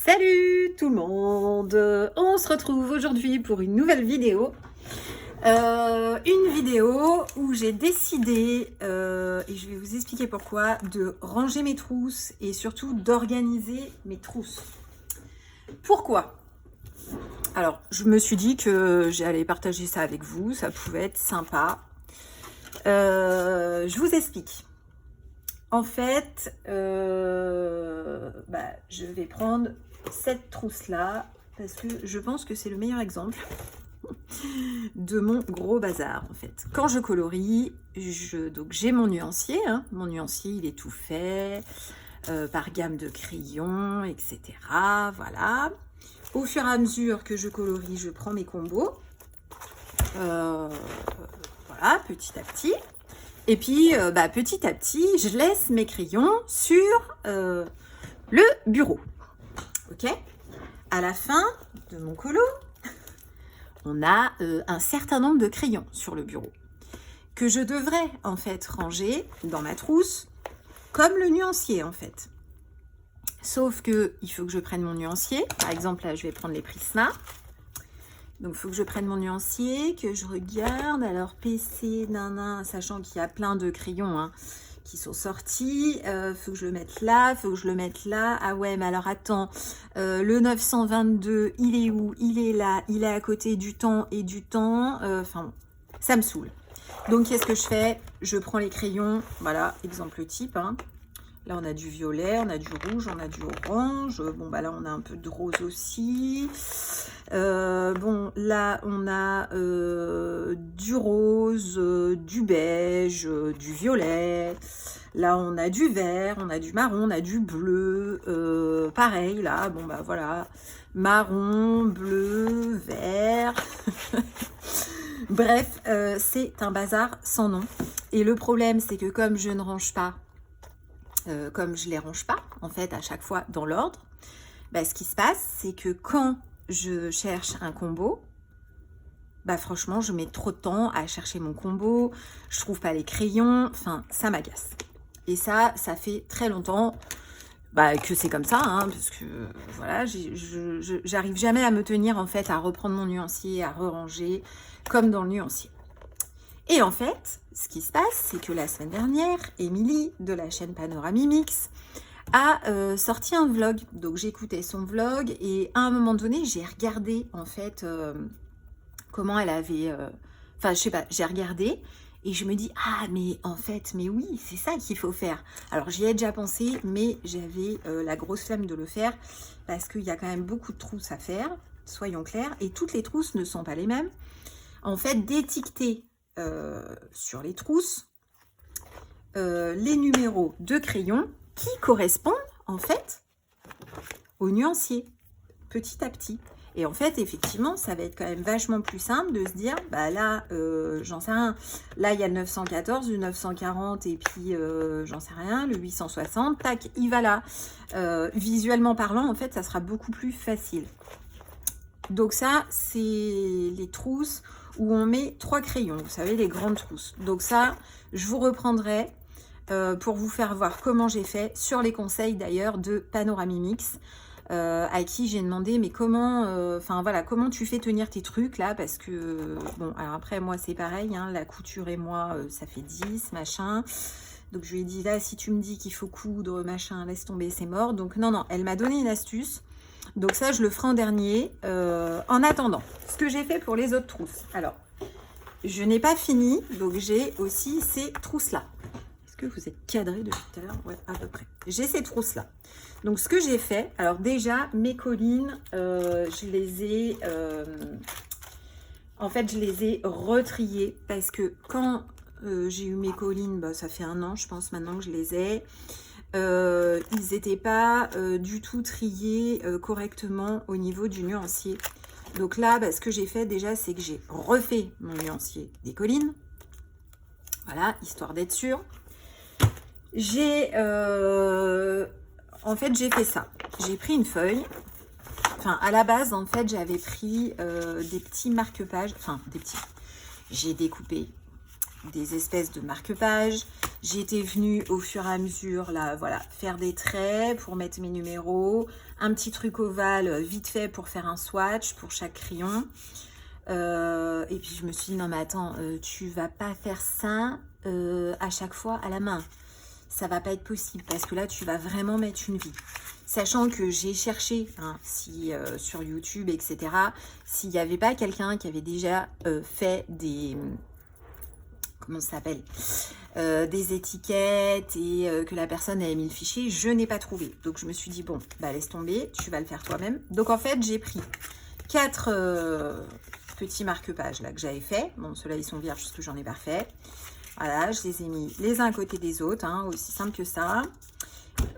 Salut tout le monde, on se retrouve aujourd'hui pour une nouvelle vidéo. Une vidéo où j'ai décidé, et je vais vous expliquer pourquoi, de ranger mes trousses et surtout d'organiser mes trousses. Pourquoi? Alors, je me suis dit que j'allais partager ça avec vous, ça pouvait être sympa. Je vous explique. En fait, je vais prendre cette trousse-là parce que je pense que c'est le meilleur exemple de mon gros bazar en fait. Quand je colorie, donc j'ai mon nuancier, hein. Mon nuancier il est tout fait par gamme de crayons, etc. Voilà. Au fur et à mesure que je colorie, je prends mes combos. Voilà, petit à petit. Et puis, petit à petit, je laisse mes crayons sur le bureau. Ok? À la fin de mon colo, on a un certain nombre de crayons sur le bureau que je devrais en fait ranger dans ma trousse comme le nuancier en fait. Sauf que il faut que je prenne mon nuancier. Par exemple, là, je vais prendre les Prisma. Donc, il faut que je prenne mon nuancier, que je regarde. Alors, PC, sachant qu'il y a plein de crayons hein, qui sont sortis. Faut que je le mette là, faut que je le mette là. Ah ouais, mais alors attends. Le 922, il est où? Il est là, il est à côté du temps et du temps. Enfin, ça me saoule. Donc, qu'est-ce que je fais? Je prends les crayons. Voilà, exemple type. Hein. Là, on a du violet, on a du rouge, on a du orange. Bon, bah là, on a un peu de rose aussi. Bon, là, on a du rose, du beige, du violet. Là, on a du vert, on a du marron, on a du bleu. Pareil, là, bon, bah voilà. Marron, bleu, vert. Bref, c'est un bazar sans nom. Et le problème, c'est que comme je ne range pas, comme je les range pas, en fait, à chaque fois dans l'ordre, bah, ce qui se passe, c'est que quand je cherche un combo, bah franchement, je mets trop de temps à chercher mon combo, je trouve pas les crayons, enfin, ça m'agace. Et ça fait très longtemps que c'est comme ça, hein, parce que voilà, j'arrive jamais à me tenir en fait à reprendre mon nuancier, à re-ranger, comme dans le nuancier. Et en fait, ce qui se passe, c'est que la semaine dernière, Émilie de la chaîne Panoramimix a sorti un vlog. Donc j'écoutais son vlog et à un moment donné, j'ai regardé en fait comment elle avait... Enfin, je sais pas, j'ai regardé et je me dis, ah mais en fait, mais oui, c'est ça qu'il faut faire. Alors j'y ai déjà pensé, mais j'avais la grosse flemme de le faire parce qu'il y a quand même beaucoup de trousses à faire, soyons clairs, et toutes les trousses ne sont pas les mêmes. En fait, d'étiqueter sur les trousses les numéros de crayons qui correspondent en fait au nuancier petit à petit. Et en fait, effectivement, ça va être quand même vachement plus simple de se dire, bah là, j'en sais rien, là il y a le 914, le 940 et puis j'en sais rien, le 860, tac, il va là. Visuellement parlant, en fait, ça sera beaucoup plus facile. Donc ça, c'est les trousses où on met 3 crayons, vous savez, les grandes trousses. Donc ça, je vous reprendrai pour vous faire voir comment j'ai fait, sur les conseils d'ailleurs de Panoramimix, à qui j'ai demandé, mais comment, voilà, comment tu fais tenir tes trucs là, parce que, bon, alors après, moi c'est pareil, hein, la couture et moi, ça fait 10, machin. Donc je lui ai dit, là, si tu me dis qu'il faut coudre, machin, laisse tomber, c'est mort. Donc non, elle m'a donné une astuce. Donc ça, je le ferai en dernier. En attendant, ce que j'ai fait pour les autres trousses. Alors, je n'ai pas fini, donc j'ai aussi ces trousses-là. Est-ce que vous êtes cadré depuis tout à l'heure? Ouais, à peu près. J'ai ces trousses-là. Donc, ce que j'ai fait, alors déjà, mes collines, je les ai... en fait, je les ai retriées parce que quand j'ai eu mes collines, ça fait 1 an, je pense, maintenant que je les ai... ils n'étaient pas du tout triés correctement au niveau du nuancier. Donc là, ce que j'ai fait déjà, c'est que j'ai refait mon nuancier des collines. Voilà, histoire d'être sûre. En fait, j'ai fait ça. J'ai pris une feuille. Enfin, à la base, en fait, j'avais pris des petits marque-pages. Enfin, des petits. J'ai découpé des espèces de marque-pages. J'étais venue au fur et à mesure, là, voilà, faire des traits pour mettre mes numéros. Un petit truc ovale vite fait pour faire un swatch pour chaque crayon. Et puis je me suis dit, non mais attends, tu vas pas faire ça à chaque fois à la main. Ça va pas être possible parce que là, tu vas vraiment mettre une vie. Sachant que j'ai cherché hein, si, sur YouTube, etc., s'il n'y avait pas quelqu'un qui avait déjà fait des... Comment ça s'appelle des étiquettes et que la personne avait mis le fichier, je n'ai pas trouvé. Donc, je me suis dit, bon, bah laisse tomber, tu vas le faire toi-même. Donc, en fait, j'ai pris 4 petits marque-pages là que j'avais fait. Bon, ceux-là, ils sont vierges parce que j'en ai pas fait. Voilà, je les ai mis les uns à côté des autres, hein, aussi simple que ça.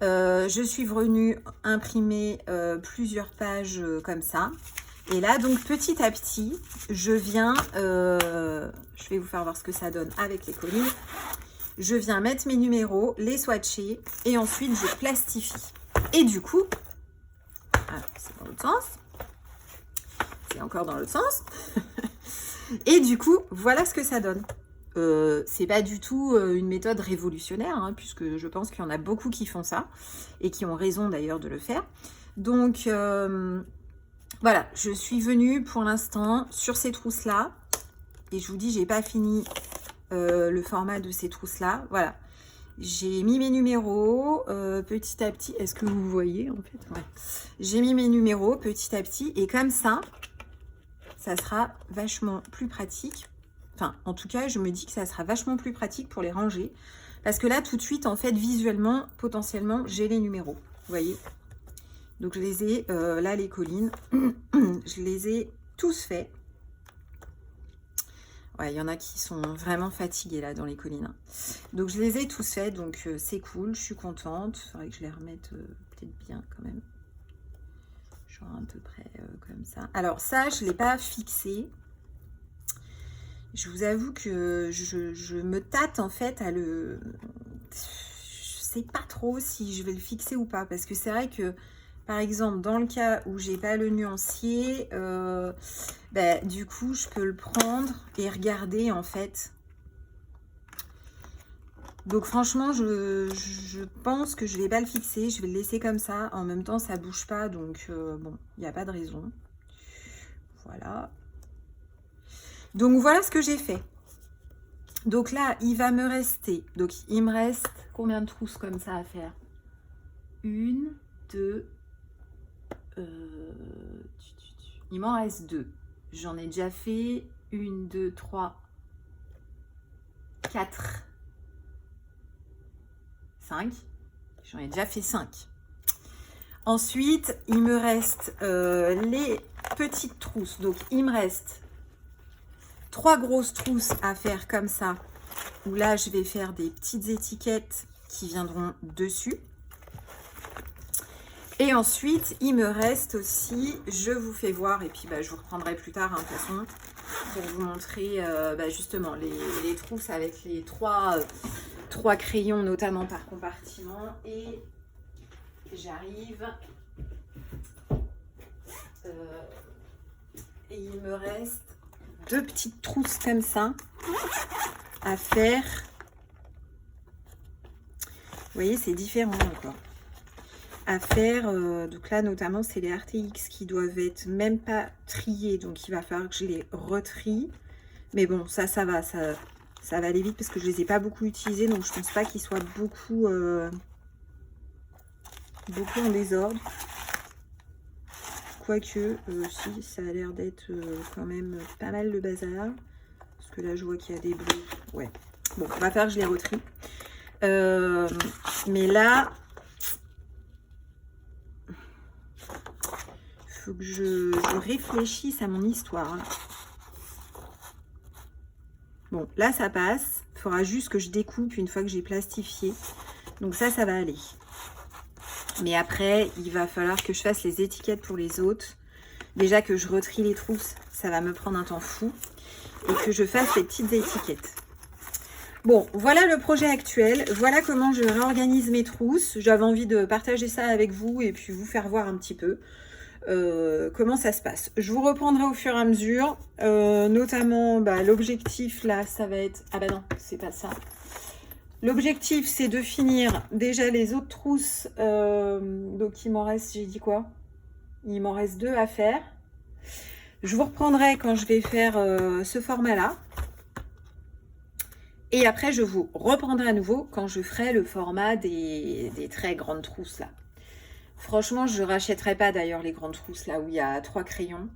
Je suis venue imprimer plusieurs pages comme ça. Et là, donc, petit à petit, je viens... je vais vous faire voir ce que ça donne avec les collines. Je viens mettre mes numéros, les swatcher, et ensuite, je plastifie. Et du coup... Ah, c'est dans l'autre sens. C'est encore dans l'autre sens. Et du coup, voilà ce que ça donne. C'est pas du tout une méthode révolutionnaire, hein, puisque je pense qu'il y en a beaucoup qui font ça, et qui ont raison d'ailleurs de le faire. Donc, voilà, je suis venue pour l'instant sur ces trousses-là, et je vous dis, j'ai pas fini le format de ces trousses-là. Voilà, j'ai mis mes numéros petit à petit. Est-ce que vous voyez en fait? Ouais. J'ai mis mes numéros petit à petit, et comme ça sera vachement plus pratique. Enfin, en tout cas, je me dis que ça sera vachement plus pratique pour les ranger. Parce que là, tout de suite, en fait, visuellement, potentiellement, j'ai les numéros. Vous voyez? Donc, je les ai, là, les collines, je les ai tous faits. Ouais, il y en a qui sont vraiment fatigués, là, dans les collines. Donc, je les ai tous faits. Donc, c'est cool. Je suis contente. Il faudrait que je les remette peut-être bien, quand même. Genre à peu près comme ça. Alors, ça, je ne l'ai pas fixé. Je vous avoue que je me tâte en fait à le... Je sais pas trop si je vais le fixer ou pas. Parce que c'est vrai que, par exemple, dans le cas où j'ai pas le nuancier, bah, du coup, je peux le prendre et regarder en fait. Donc franchement, je pense que je vais pas le fixer. Je vais le laisser comme ça. En même temps, ça bouge pas. Donc, bon, il n'y a pas de raison. Voilà. Donc, voilà ce que j'ai fait. Donc là, il va me rester... Donc, il me reste combien de trousses comme ça à faire? 1, 2... il m'en reste 2. J'en ai déjà fait 1, 2, 3, 4, 5. J'en ai déjà fait 5. Ensuite, il me reste les petites trousses. Donc, il me reste 3 grosses trousses à faire comme ça, où là je vais faire des petites étiquettes qui viendront dessus. Et ensuite il me reste aussi, je vous fais voir, et puis bah, je vous reprendrai plus tard hein, de toute façon, pour vous montrer bah, justement les trousses avec les 3 crayons notamment par compartiment. Et j'arrive et il me reste 2 petites trousses comme ça à faire. Vous voyez, c'est différent encore. À faire, donc là notamment c'est les RTX qui doivent être même pas triés, donc il va falloir que je les retrie. Mais bon, ça va, ça va aller vite parce que je les ai pas beaucoup utilisés, donc je pense pas qu'ils soient beaucoup en désordre. Quoique, si, ça a l'air d'être quand même pas mal le bazar. Parce que là, je vois qu'il y a des bleus. Ouais. Bon, on va faire que je les retrie. Mais là, il faut que je réfléchisse à mon histoire. Bon, là, ça passe. Il faudra juste que je découpe une fois que j'ai plastifié. Donc ça va aller. Mais après, il va falloir que je fasse les étiquettes pour les autres. Déjà que je retrie les trousses, ça va me prendre un temps fou. Et que je fasse les petites étiquettes. Bon, voilà le projet actuel. Voilà comment je réorganise mes trousses. J'avais envie de partager ça avec vous et puis vous faire voir un petit peu. comment ça se passe. Je vous reprendrai au fur et à mesure, notamment l'objectif là, ça va être... Ah bah non, c'est pas ça. L'objectif, c'est de finir déjà les autres trousses. Donc, il m'en reste, j'ai dit quoi? Il m'en reste 2 à faire. Je vous reprendrai quand je vais faire ce format-là. Et après, je vous reprendrai à nouveau quand je ferai le format des très grandes trousses là. Franchement, je ne rachèterai pas d'ailleurs les grandes trousses là où il y a 3 crayons.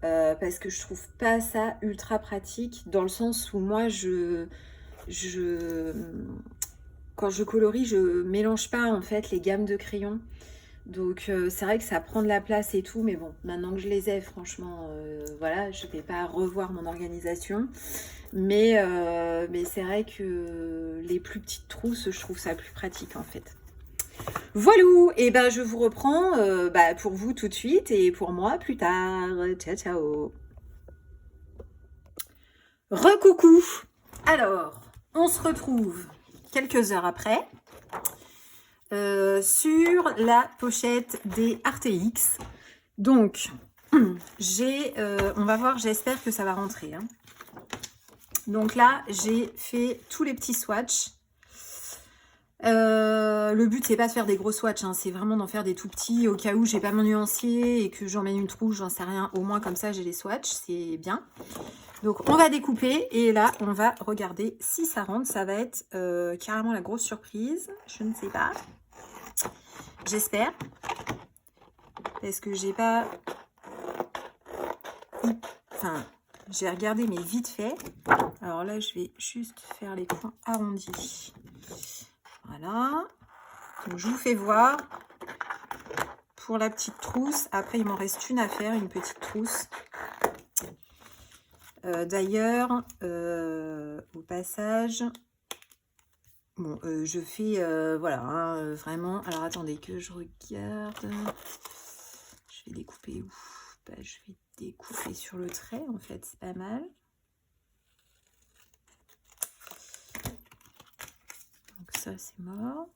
Parce que je trouve pas ça ultra pratique. Dans le sens où moi, quand je colorie, je mélange pas en fait les gammes de crayons. Donc c'est vrai que ça prend de la place et tout, mais bon, maintenant que je les ai, franchement, voilà, je vais pas revoir mon organisation. Mais c'est vrai que les plus petites trousses, je trouve ça plus pratique en fait. Voilà, et ben je vous reprends pour vous tout de suite et pour moi plus tard. Ciao, ciao. Recoucou. Alors, on se retrouve quelques heures après sur la pochette des RTX. Donc, on va voir, j'espère que ça va rentrer. Hein. Donc là, j'ai fait tous les petits swatchs. Le but, c'est pas de faire des gros swatchs, hein, c'est vraiment d'en faire des tout petits au cas où j'ai pas mon nuancier et que j'emmène une trousse, j'en sais rien. Au moins, comme ça, j'ai les swatchs, c'est bien. Donc, on va découper et là, on va regarder si ça rentre. Ça va être carrément la grosse surprise. Je ne sais pas. J'espère. Parce que j'ai pas... Enfin, j'ai regardé, mais vite fait. Alors là, je vais juste faire les coins arrondis. Voilà. Donc, je vous fais voir. Pour la petite trousse. Après, il m'en reste une à faire, une petite trousse. D'ailleurs, au passage, bon, je fais, voilà, hein, vraiment. Alors, attendez que je regarde. Je vais découper où? Je vais découper sur le trait, en fait, c'est pas mal. Donc ça, c'est mort.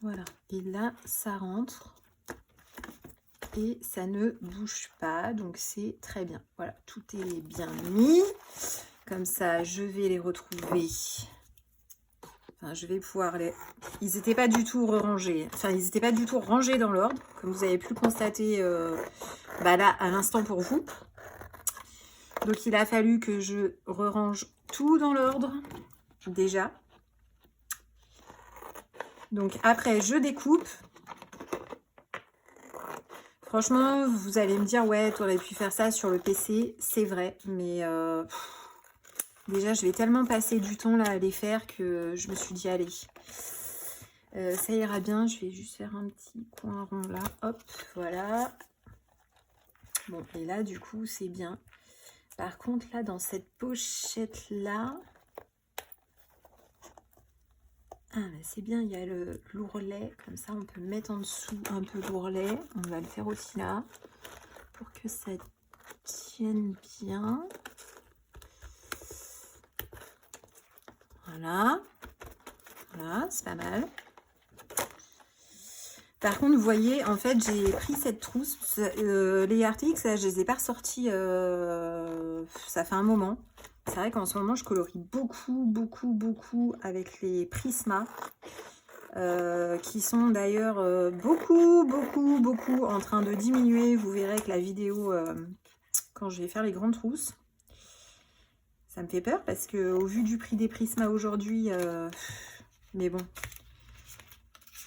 Voilà, et là, ça rentre. Et ça ne bouge pas, donc c'est très bien. Voilà, tout est bien mis. Comme ça, je vais les retrouver. Enfin, je vais pouvoir les... Ils n'étaient pas du tout rangés. Enfin, ils n'étaient pas du tout rangés dans l'ordre, comme vous avez pu le constater là, à l'instant pour vous. Donc, il a fallu que je re-range tout dans l'ordre, déjà. Donc, après, je découpe. Franchement, vous allez me dire, ouais, tu aurais pu faire ça sur le PC. C'est vrai, mais déjà, je vais tellement passer du temps là à les faire que je me suis dit, allez, ça ira bien. Je vais juste faire un petit coin rond là. Hop, voilà. Bon, et là, du coup, c'est bien. Par contre, là, dans cette pochette-là... Ah, bah c'est bien, il y a l'ourlet, comme ça on peut mettre en dessous un peu l'ourlet. On va le faire aussi là, pour que ça tienne bien. Voilà, voilà, c'est pas mal. Par contre, vous voyez, en fait, j'ai pris cette trousse. Les RTX, là, je les ai pas ressortis, ça fait un moment. C'est vrai qu'en ce moment, je colorie beaucoup avec les Prisma. Qui sont d'ailleurs beaucoup en train de diminuer. Vous verrez que la vidéo, quand je vais faire les grandes trousses, ça me fait peur parce que au vu du prix des Prisma aujourd'hui, mais bon,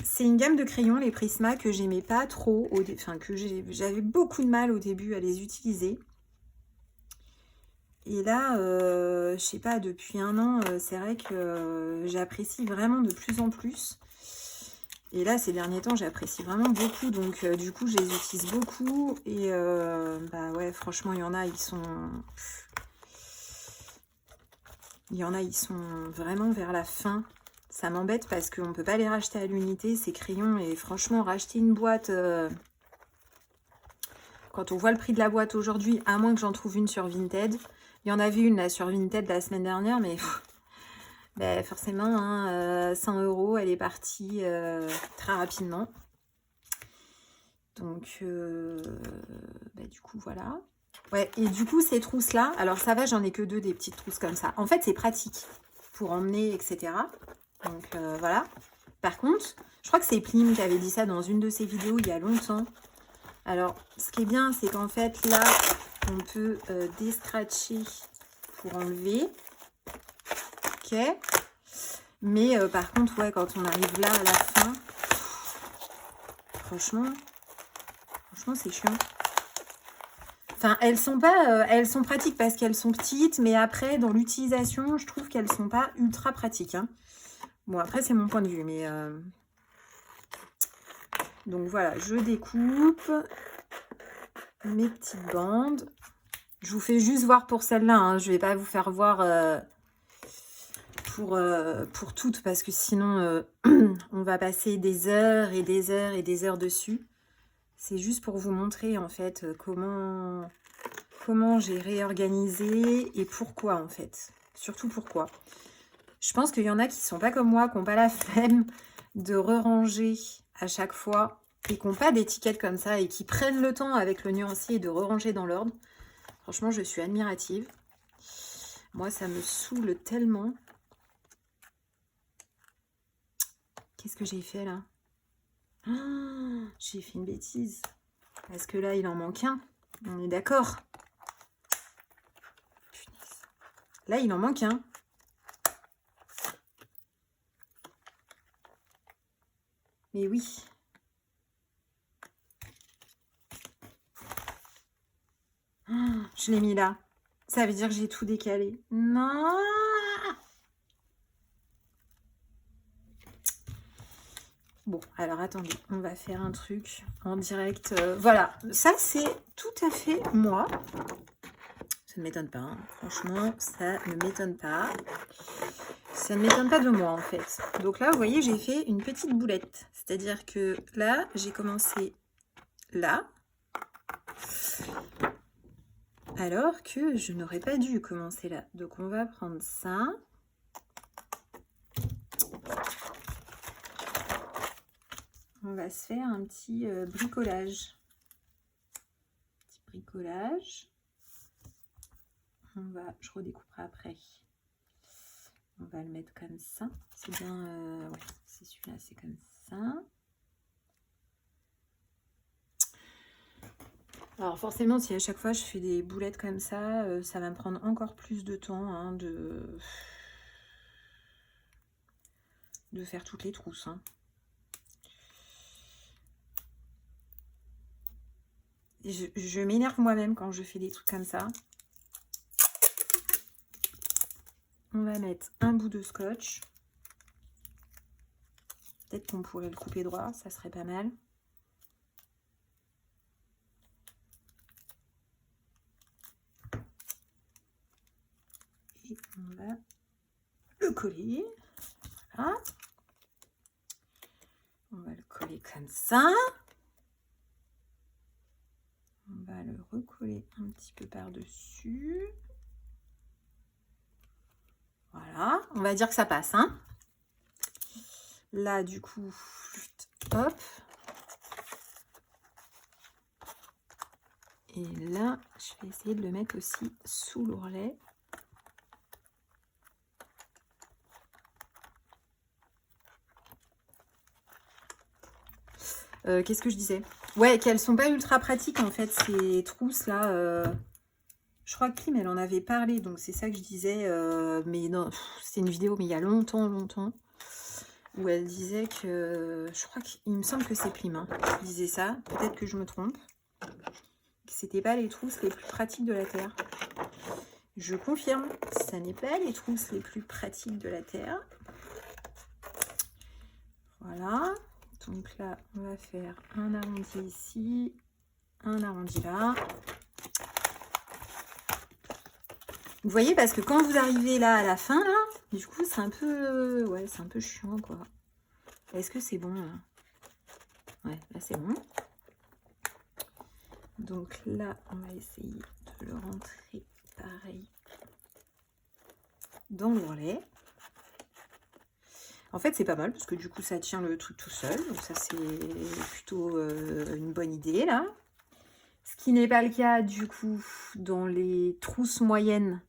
c'est une gamme de crayons, les Prisma, que j'aimais pas trop, enfin que j'avais beaucoup de mal au début à les utiliser. Et là, je sais pas, depuis un an, c'est vrai que j'apprécie vraiment de plus en plus. Et là, ces derniers temps, j'apprécie vraiment beaucoup. Donc, du coup, je les utilise beaucoup. Et ouais, franchement, il y en a, ils sont... Il y en a, ils sont vraiment vers la fin. Ça m'embête parce qu'on ne peut pas les racheter à l'unité, ces crayons. Et franchement, racheter une boîte... Quand on voit le prix de la boîte aujourd'hui, à moins que j'en trouve une sur Vinted. Il y en avait une là sur Vinted la semaine dernière, mais... Ben, forcément, hein, 100 €, elle est partie très rapidement. Donc, ben, du coup, voilà. Ouais, et du coup, ces trousses-là, alors ça va, j'en ai que 2 des petites trousses comme ça. En fait, c'est pratique pour emmener, etc. Donc, voilà. Par contre, je crois que c'est Plim qui avait dit ça dans une de ses vidéos il y a longtemps. Alors, ce qui est bien, c'est qu'en fait, là, on peut déscratcher pour enlever. Ok. Mais par contre, ouais, quand on arrive là à la fin, franchement, c'est chiant. Enfin, elles sont pratiques parce qu'elles sont petites, mais après, dans l'utilisation, je trouve qu'elles sont pas ultra pratiques. Hein. Bon, après, c'est mon point de vue, mais... Donc voilà, je découpe mes petites bandes. Je vous fais juste voir pour celle-là, hein. Je vais pas vous faire voir pour toutes, parce que sinon, on va passer des heures et des heures et des heures dessus. C'est juste pour vous montrer, en fait, comment j'ai réorganisé et pourquoi, en fait. Surtout pourquoi. Je pense qu'il y en a qui sont pas comme moi, qui n'ont pas la flemme de re-ranger à chaque fois et qui n'ont pas d'étiquette comme ça et qui prennent le temps avec le nuancier de re-ranger dans l'ordre. Franchement, je suis admirative. Moi, ça me saoule tellement. Qu'est-ce que j'ai fait là? Oh, j'ai fait une bêtise. Parce que là, il en manque un. On est d'accord? Là, il en manque un. Mais oui. Oh, je l'ai mis là. Ça veut dire que j'ai tout décalé. Non! Bon, alors attendez, on va faire un truc en direct. Voilà, ça c'est tout à fait moi. Ça ne m'étonne pas, hein. Franchement, ça ne m'étonne pas. Ça ne m'étonne pas de moi en fait. Donc là, vous voyez, j'ai fait une petite boulette. C'est-à-dire que là, j'ai commencé là. Alors que je n'aurais pas dû commencer là. Donc on va prendre ça. On va se faire un petit bricolage. Petit bricolage. Je redécouperai après. On va le mettre comme ça. C'est bien, ouais, c'est celui-là, c'est comme ça. Alors forcément, si à chaque fois je fais des boulettes comme ça, ça va me prendre encore plus de temps hein, de faire toutes les trousses. Hein. Je m'énerve moi-même quand je fais des trucs comme ça. On va mettre un bout de scotch. Peut-être qu'on pourrait le couper droit, ça serait pas mal. Et on va le coller. Voilà. On va le coller comme ça. On va le recoller un petit peu par-dessus. Voilà, on va dire que ça passe. Hein. Là, du coup, hop. Et là, je vais essayer de le mettre aussi sous l'ourlet. Qu'est-ce que je disais? Ouais, qu'elles sont pas ultra pratiques en fait, ces trousses là. Je crois que Kim, elle en avait parlé, donc c'est ça que je disais. Mais non, c'est une vidéo, mais il y a longtemps, où elle disait que... Je crois qu'il me semble que c'est Plim hein, qui disait ça. Peut-être que je me trompe. Que c'était pas les trousses les plus pratiques de la Terre. Je confirme, ça n'est pas les trousses les plus pratiques de la Terre. Voilà. Donc là, on va faire un arrondi ici, un arrondi là. Vous voyez, parce que quand vous arrivez là à la fin, là, du coup, c'est un peu... Ouais, c'est un peu chiant, quoi. Est-ce que c'est bon, là? Ouais, là, c'est bon. Donc là, on va essayer de le rentrer pareil dans l'ourlet. En fait, c'est pas mal parce que du coup, ça tient le truc tout seul. Donc ça, c'est plutôt une bonne idée, là. Ce qui n'est pas le cas, du coup, dans les trousses moyennes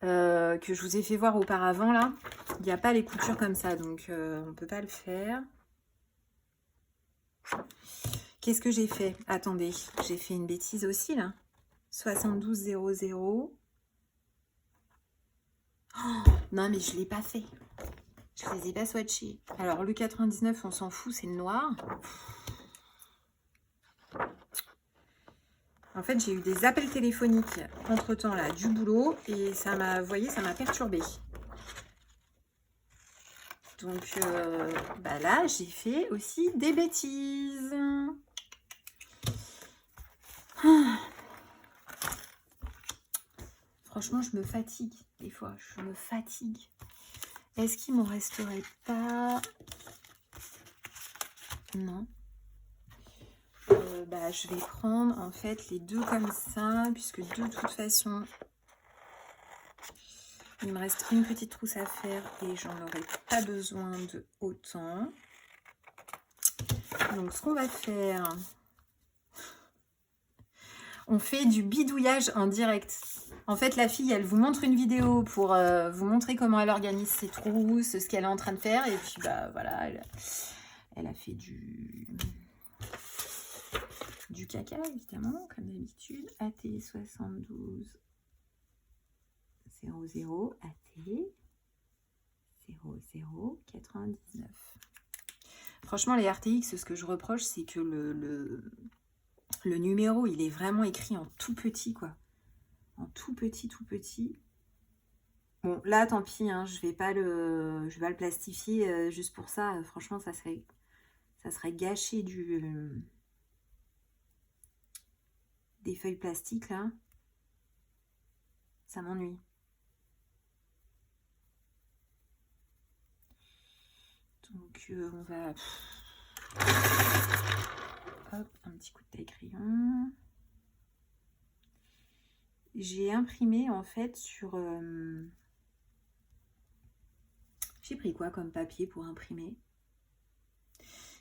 que je vous ai fait voir auparavant, là. Il n'y a pas les coutures comme ça, donc on ne peut pas le faire. Qu'est-ce que j'ai fait? Attendez, j'ai fait une bêtise aussi, là. 72,00. Oh, non, mais je ne l'ai pas fait. Je ne les ai pas swatchés. Alors, le 99, on s'en fout, c'est le noir. En fait, j'ai eu des appels téléphoniques entre-temps, là, du boulot. Et ça m'a, vous voyez, ça m'a perturbée. Donc, bah là, j'ai fait aussi des bêtises. Franchement, je me fatigue des fois. Je me fatigue. Est-ce qu'il m'en resterait pas? Non. Bah, je vais prendre en fait les deux comme ça, puisque de toute façon, il me reste une petite trousse à faire et j'en aurai pas besoin de autant. Donc, ce qu'on va faire, on fait du bidouillage en direct. En fait, la fille, elle vous montre une vidéo pour vous montrer comment elle organise ses trousses, ce qu'elle est en train de faire. Et puis, bah voilà, elle a fait du caca, évidemment, comme d'habitude. AT 72 00, AT 00 99. Franchement, les RTX, ce que je reproche, c'est que le numéro, il est vraiment écrit en tout petit, quoi. En tout petit, tout petit. Bon, là, tant pis, hein, je vais pas le plastifier juste pour ça. Franchement, ça serait gâcher des feuilles plastiques, là. Ça m'ennuie. Donc, on va... Hop, un petit coup de taille-crayon. J'ai imprimé, en fait, sur... J'ai pris quoi comme papier pour imprimer?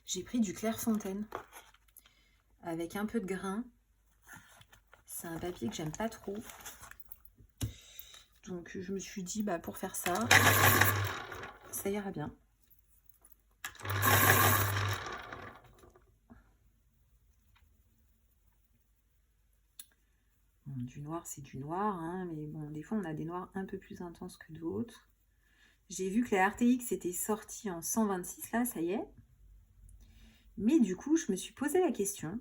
J'ai pris du Clairefontaine avec un peu de grain. C'est un papier que j'aime pas trop. Donc, je me suis dit, bah, pour faire ça, ça ira bien. Bon, du noir, c'est du noir, hein, mais bon, des fois, on a des noirs un peu plus intenses que d'autres. J'ai vu que la RTX était sortie en 126, là, ça y est. Mais du coup, je me suis posé la question.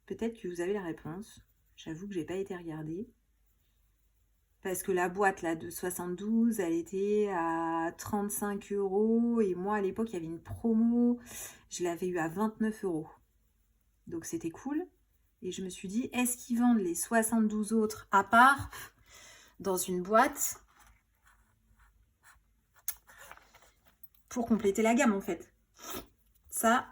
Peut-être que vous avez la réponse. J'avoue que j'ai pas été regarder. Parce que la boîte là de 72, elle était à 35 €. Et moi, à l'époque, il y avait une promo. Je l'avais eu à 29 €. Donc, c'était cool. Et je me suis dit, est-ce qu'ils vendent les 72 autres à part dans une boîte pour compléter la gamme, en fait? Ça,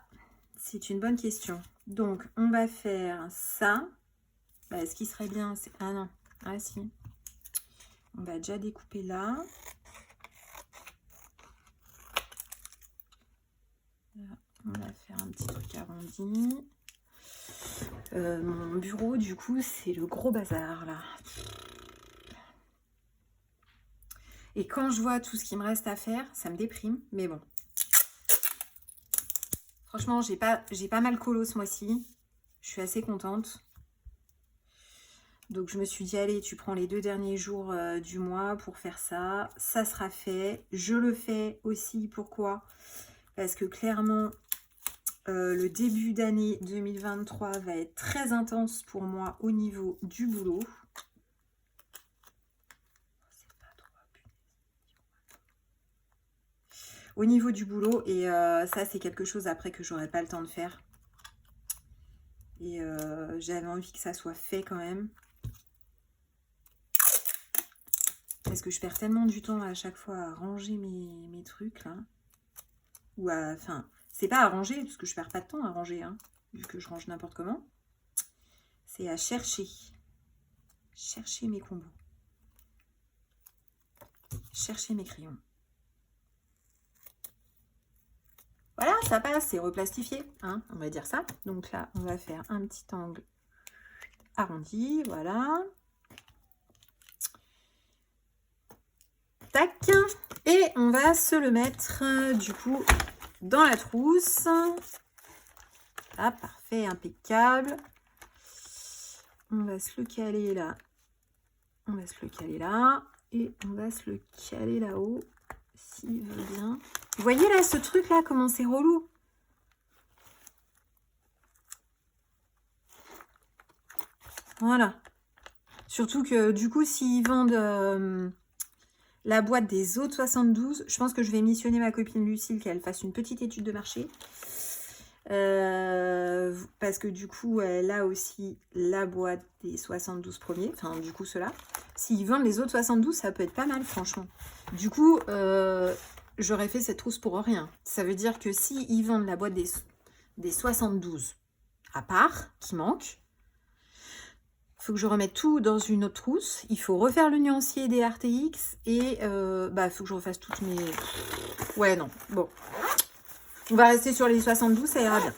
c'est une bonne question. Donc, on va faire ça. Bah, ce qui serait bien, c'est... Ah non, ah si. On va déjà découper là. Là, on va faire un petit truc arrondi. Mon bureau, du coup, c'est le gros bazar, là. Et quand je vois tout ce qui me reste à faire, ça me déprime. Mais bon. Franchement, j'ai pas mal colo ce mois-ci. Je suis assez contente. Donc, je me suis dit, allez, tu prends les 2 derniers jours du mois pour faire ça. Ça sera fait. Je le fais aussi. Pourquoi? Parce que clairement, le début d'année 2023 va être très intense pour moi au niveau du boulot. Au niveau du boulot, et ça, c'est quelque chose après que j'aurai pas le temps de faire. Et j'avais envie que ça soit fait quand même. Parce que je perds tellement du temps à chaque fois à ranger mes trucs, là. Ou à... Enfin, c'est pas à ranger, parce que je perds pas de temps à ranger, hein, vu que je range n'importe comment. C'est à chercher. Chercher mes combos. Chercher mes crayons. ça passe, c'est replastifié, hein, on va dire ça. Donc là, on va faire un petit angle arrondi, voilà. Tac. Et on va se le mettre, du coup, dans la trousse. Ah, parfait, impeccable. On va se le caler là. On va se le caler là. Et on va se le caler là-haut, s'il veut bien. Vous voyez là, ce truc-là, comment c'est relou? Voilà. Surtout que, du coup, s'ils vendent la boîte des autres 72, je pense que je vais missionner ma copine Lucille qu'elle fasse une petite étude de marché. Parce que du coup, elle a aussi la boîte des 72 premiers. Enfin, du coup, ceux-là. S'ils vendent les autres 72, ça peut être pas mal, franchement. Du coup, j'aurais fait cette trousse pour rien. Ça veut dire que s'ils vendent la boîte des 72 à part, qui manque, il faut que je remette tout dans une autre trousse. Il faut refaire le nuancier des RTX. Et il faut que je refasse toutes mes... Ouais, non. Bon. On va rester sur les 72, ça ira bien.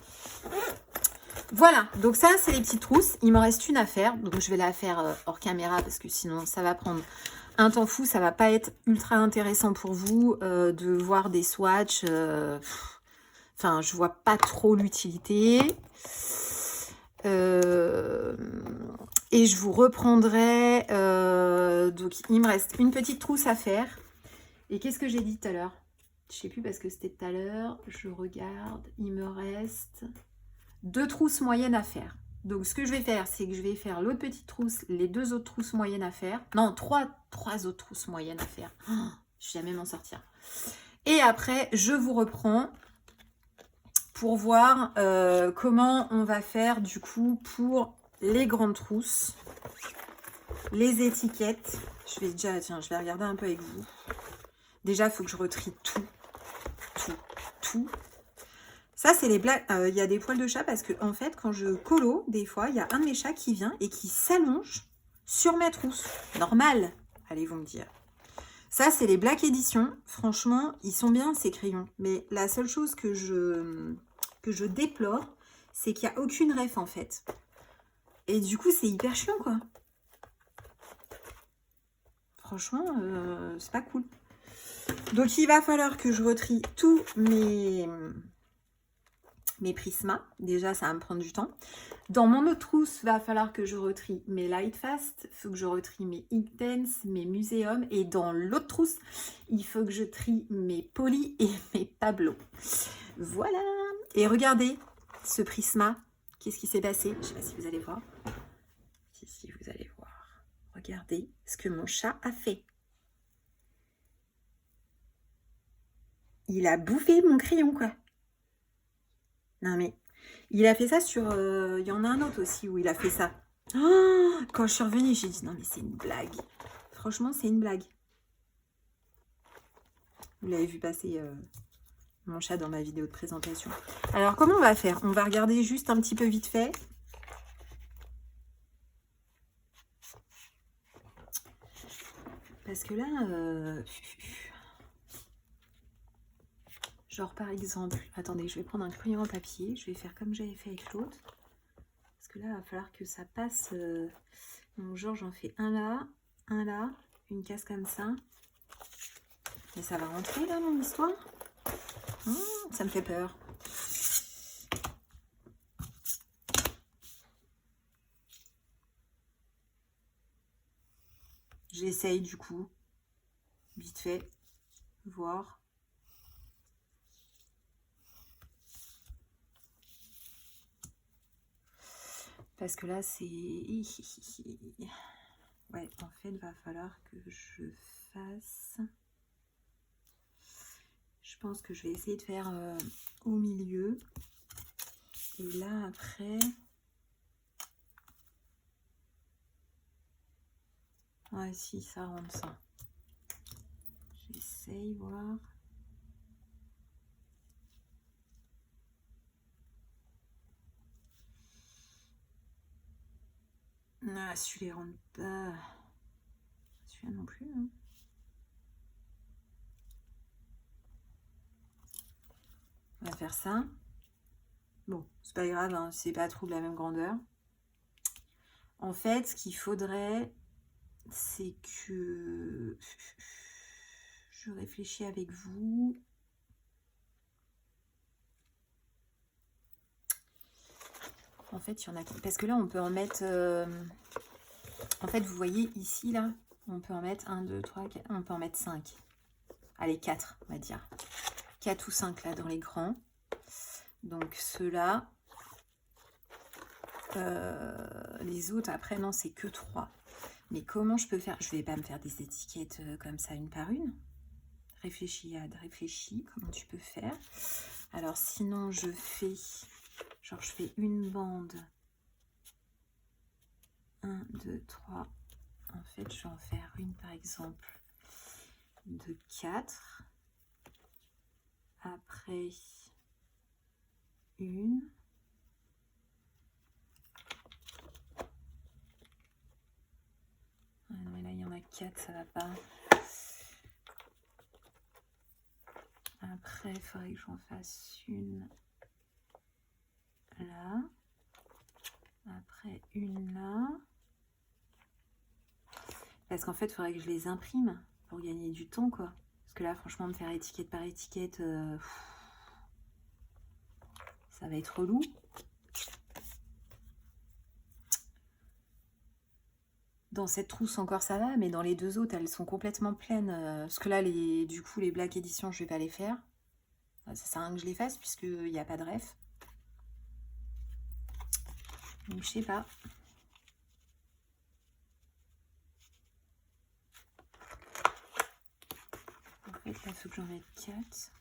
Voilà, donc ça, c'est les petites trousses. Il m'en reste une à faire. Donc, je vais la faire hors caméra parce que sinon, ça va prendre un temps fou. Ça va pas être ultra intéressant pour vous de voir des swatchs. Enfin, je vois pas trop l'utilité. Et je vous reprendrai. Donc, il me reste une petite trousse à faire. Et qu'est-ce que j'ai dit tout à l'heure? Je sais plus parce que c'était tout à l'heure. Je regarde. Il me reste 2 trousses moyennes à faire. Donc, ce que je vais faire, c'est que je vais faire l'autre petite trousse, les 2 autres trousses moyennes à faire. Non, 3 autres trousses moyennes à faire. Oh, je vais jamais m'en sortir. Et après, je vous reprends pour voir comment on va faire du coup pour les grandes trousses, les étiquettes. Je vais déjà, tiens, je vais regarder un peu avec vous. Déjà, il faut que je retrie tout. Ça, c'est les blagues. Il y a des poils de chat parce que, en fait, quand je colo, des fois, il y a un de mes chats qui vient et qui s'allonge sur ma trousse. Normal, allez-vous me dire. Ça, c'est les Black Edition. Franchement, ils sont bien, ces crayons. Mais la seule chose que je déplore, c'est qu'il n'y a aucune ref, en fait. Et du coup, c'est hyper chiant, quoi. Franchement, c'est pas cool. Donc, il va falloir que je retrie tous mes Prisma. Déjà, ça va me prendre du temps. Dans mon autre trousse, il va falloir que je retrie mes Lightfast. Il faut que je retrie mes Intense, mes Muséum. Et dans l'autre trousse, il faut que je trie mes Poly et mes Pablo. Voilà. Et regardez ce Prisma. Qu'est-ce qui s'est passé? Je ne sais pas si vous allez voir. Si vous allez voir. Regardez ce que mon chat a fait. Il a bouffé mon crayon, quoi. Non, mais il a fait ça sur... il y en a un autre aussi où il a fait ça. Oh, quand je suis revenue, j'ai dit, non, mais c'est une blague. Franchement, c'est une blague. Vous l'avez vu passer mon chat dans ma vidéo de présentation. Alors, comment on va faire? On va regarder juste un petit peu vite fait. Parce que là... genre, par exemple... Attendez, je vais prendre un crayon en papier. Je vais faire comme j'avais fait avec l'autre. Parce que là, il va falloir que ça passe... Donc, genre, j'en fais un là, une case comme ça. Mais ça va rentrer, là, mon histoire. Ça me fait peur. J'essaye, du coup, vite fait, voir. Parce que là, c'est... Ouais, en fait, il va falloir que je fasse... Je pense que je vais essayer de faire au milieu. Et là, après... Ouais, si, ça rentre, ça. J'essaye, voir... Ah, celui-là rentre pas. Celui-là non plus. Hein. On va faire ça. Bon, c'est pas grave, hein, c'est pas trop de la même grandeur. En fait, ce qu'il faudrait, c'est que je réfléchis avec vous. En fait, il y en a... Parce que là, on peut en mettre... En fait, vous voyez ici, là, on peut en mettre 1, 2, 3, 4... On peut en mettre 5. Allez, 4, on va dire. 4 ou 5, là, dans les grands. Donc, ceux-là... les autres, après, non, c'est que 3. Mais comment je peux faire? Je vais pas me faire des étiquettes comme ça, une par une. Réfléchis, Ad, réfléchis. Comment tu peux faire? Alors, sinon, je fais... Genre, je fais une bande. 1, 2, 3. En fait, je vais en faire une, par exemple, de 4. Après, une. Ah non, mais là, il y en a 4, ça va pas. Après, il faudrait que j'en fasse une là. Après, une là. Parce qu'en fait, il faudrait que je les imprime pour gagner du temps, quoi. Parce que là, franchement, me faire étiquette par étiquette, ça va être relou. Dans cette trousse encore ça va, mais dans les deux autres, elles sont complètement pleines. Parce que là, du coup, les Black Edition, je vais pas les faire. Ça sert à rien que je les fasse, puisqu'il n'y a pas de ref. Donc, je sais pas. En fait, là, il faut que j'en mette 4.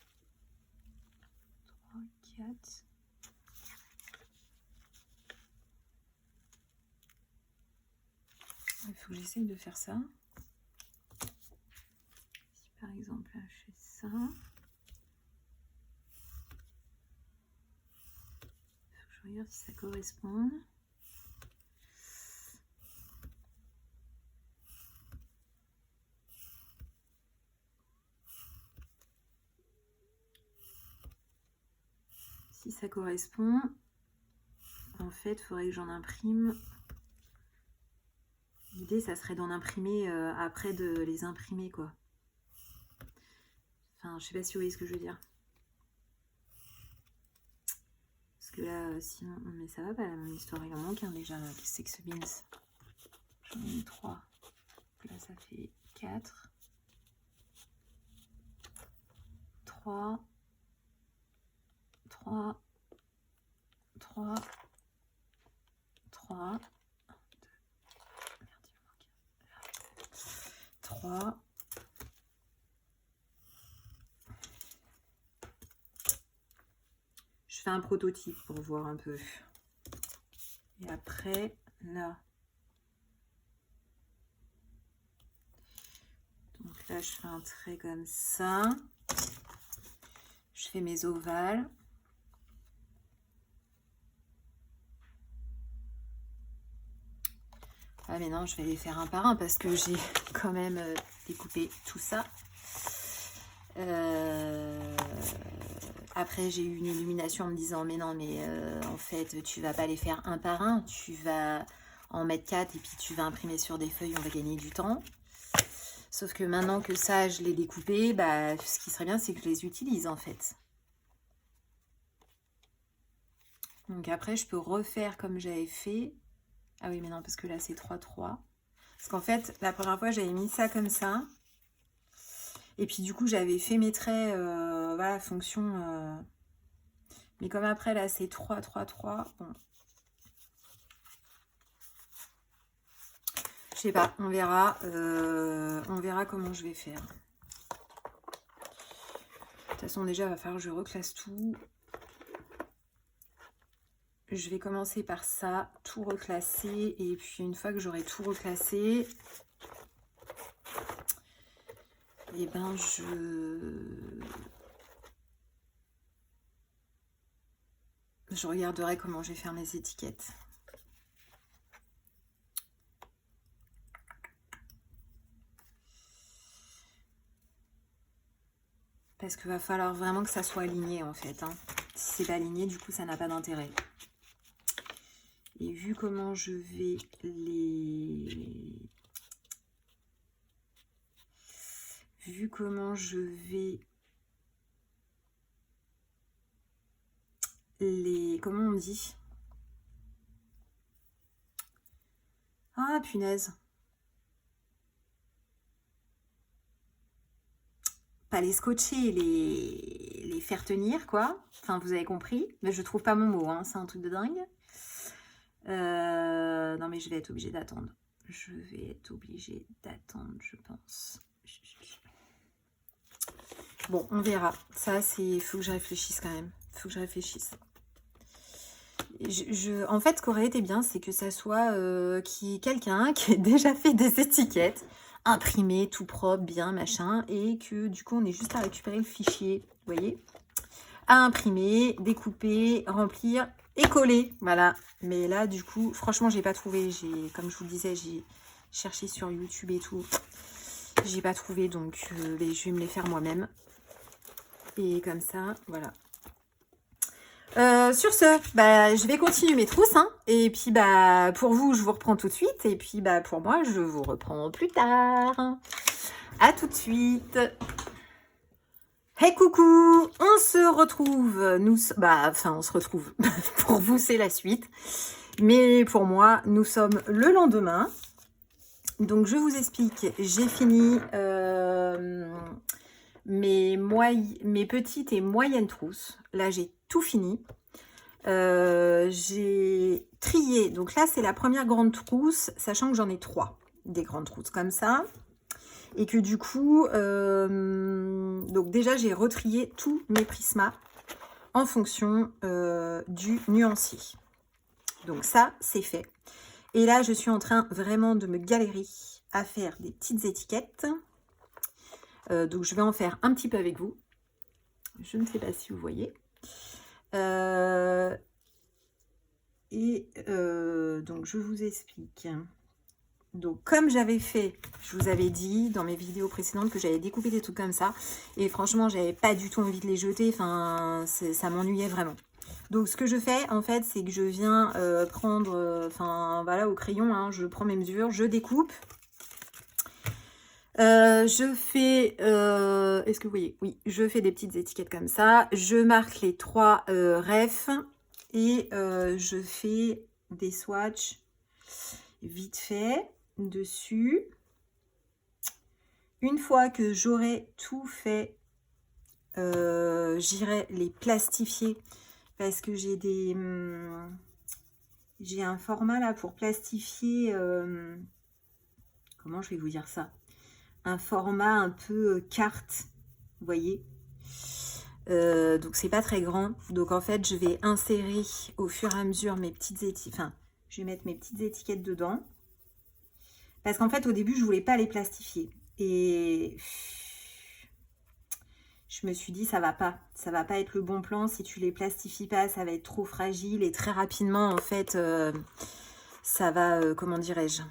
3, 4. Il faut que j'essaye de faire ça. Si par exemple, là, je fais ça. Il faut que je regarde si ça correspond. Si ça correspond, en fait, il faudrait que j'en imprime. L'idée, ça serait d'en imprimer après de les imprimer, quoi. Enfin, je sais pas si vous voyez ce que je veux dire. Parce que là, sinon... Mais ça va pas, là, mon histoire, il en manque un déjà. Qu'est-ce que c'est que ce beans? J'en ai mis 3. Là, ça fait 4. 3. 3. 3. 3. 3. Je fais un prototype pour voir un peu. Et après, là. Donc là, je fais un trait comme ça. Je fais mes ovales. Ah mais non, je vais les faire un par un parce que j'ai quand même découpé tout ça. Après, j'ai eu une illumination en me disant, mais non, mais en fait, tu vas pas les faire un par un. Tu vas en mettre 4 et puis tu vas imprimer sur des feuilles, on va gagner du temps. Sauf que maintenant que ça, je l'ai découpé, bah, ce qui serait bien, c'est que je les utilise en fait. Donc après, je peux refaire comme j'avais fait. Ah oui, mais non, parce que là, c'est 3-3. Parce qu'en fait, la première fois, j'avais mis ça comme ça. Et puis, du coup, j'avais fait mes traits, voilà, fonction... Mais comme après, là, c'est 3-3-3. Bon. Je sais pas, on verra comment je vais faire. De toute façon, déjà, il va falloir que je reclasse tout. Je vais commencer par ça, tout reclasser. Et puis, une fois que j'aurai tout reclassé, et ben, je regarderai comment je vais faire mes étiquettes. parce qu'il va falloir vraiment que ça soit aligné en fait. Hein. Si c'est pas aligné, du coup, ça n'a pas d'intérêt. Et vu comment je vais les... Vu comment je vais les... Comment on dit? Ah, punaise. Pas les scotcher, les faire tenir, quoi. Enfin, vous avez compris. Mais je trouve pas mon mot, hein. C'est un truc de dingue. Non, mais je vais être obligée d'attendre. Je vais être obligée d'attendre, je pense. Bon, on verra. Ça, c'est... Faut que je réfléchisse quand même. Faut que je réfléchisse. En fait, ce qui aurait été bien, c'est que ça soit quelqu'un qui ait déjà fait des étiquettes, imprimées, tout propre, bien, machin, et que du coup, on ait juste à récupérer le fichier, vous voyez, à imprimer, découper, remplir et coller, voilà. Mais là, du coup, franchement, j'ai pas trouvé. Comme je vous le disais, j'ai cherché sur YouTube et tout. J'ai pas trouvé, donc je vais me les faire moi-même. Et comme ça, voilà. Sur ce, je vais continuer mes trousses, hein, et puis pour vous, je vous reprends tout de suite, et puis pour moi, je vous reprends plus tard. À tout de suite. Hey coucou, on se retrouve, on se retrouve. Pour vous, c'est la suite, mais pour moi, nous sommes le lendemain. Donc je vous explique, j'ai fini mes petites et moyennes trousses. Là, j'ai tout fini. J'ai trié. Donc là, c'est la première grande trousse, sachant que j'en ai 3. Des grandes trousses comme ça. Et que du coup, donc déjà, j'ai retrié tous mes prismas en fonction du nuancier. Donc ça, c'est fait. Et là, je suis en train vraiment de me galérer à faire des petites étiquettes. Donc, je vais en faire un petit peu avec vous. Je ne sais pas si vous voyez. Donc, je vous explique. Donc, comme j'avais fait, je vous avais dit dans mes vidéos précédentes que j'avais découpé des trucs comme ça. Et franchement, j'avais pas du tout envie de les jeter. Enfin, ça m'ennuyait vraiment. Donc, ce que je fais, en fait, c'est que je viens prendre, voilà, au crayon, hein, je prends mes mesures, je découpe. Je fais, est-ce que vous voyez? Oui, je fais des petites étiquettes comme ça. Je marque les 3 refs et je fais des swatchs vite fait dessus. Une fois que j'aurai tout fait, j'irai les plastifier parce que j'ai un format là pour plastifier. Comment je vais vous dire ça? Un format un peu carte, vous voyez. Donc c'est pas très grand. Donc en fait, je vais insérer au fur et à mesure mes petites étiquettes. Enfin, je vais mettre mes petites étiquettes dedans. Parce qu'en fait, au début, je voulais pas les plastifier. Et je me suis dit, ça va pas être le bon plan. Si tu les plastifies pas, ça va être trop fragile. Et très rapidement, en fait, ça va, comment dirais-je?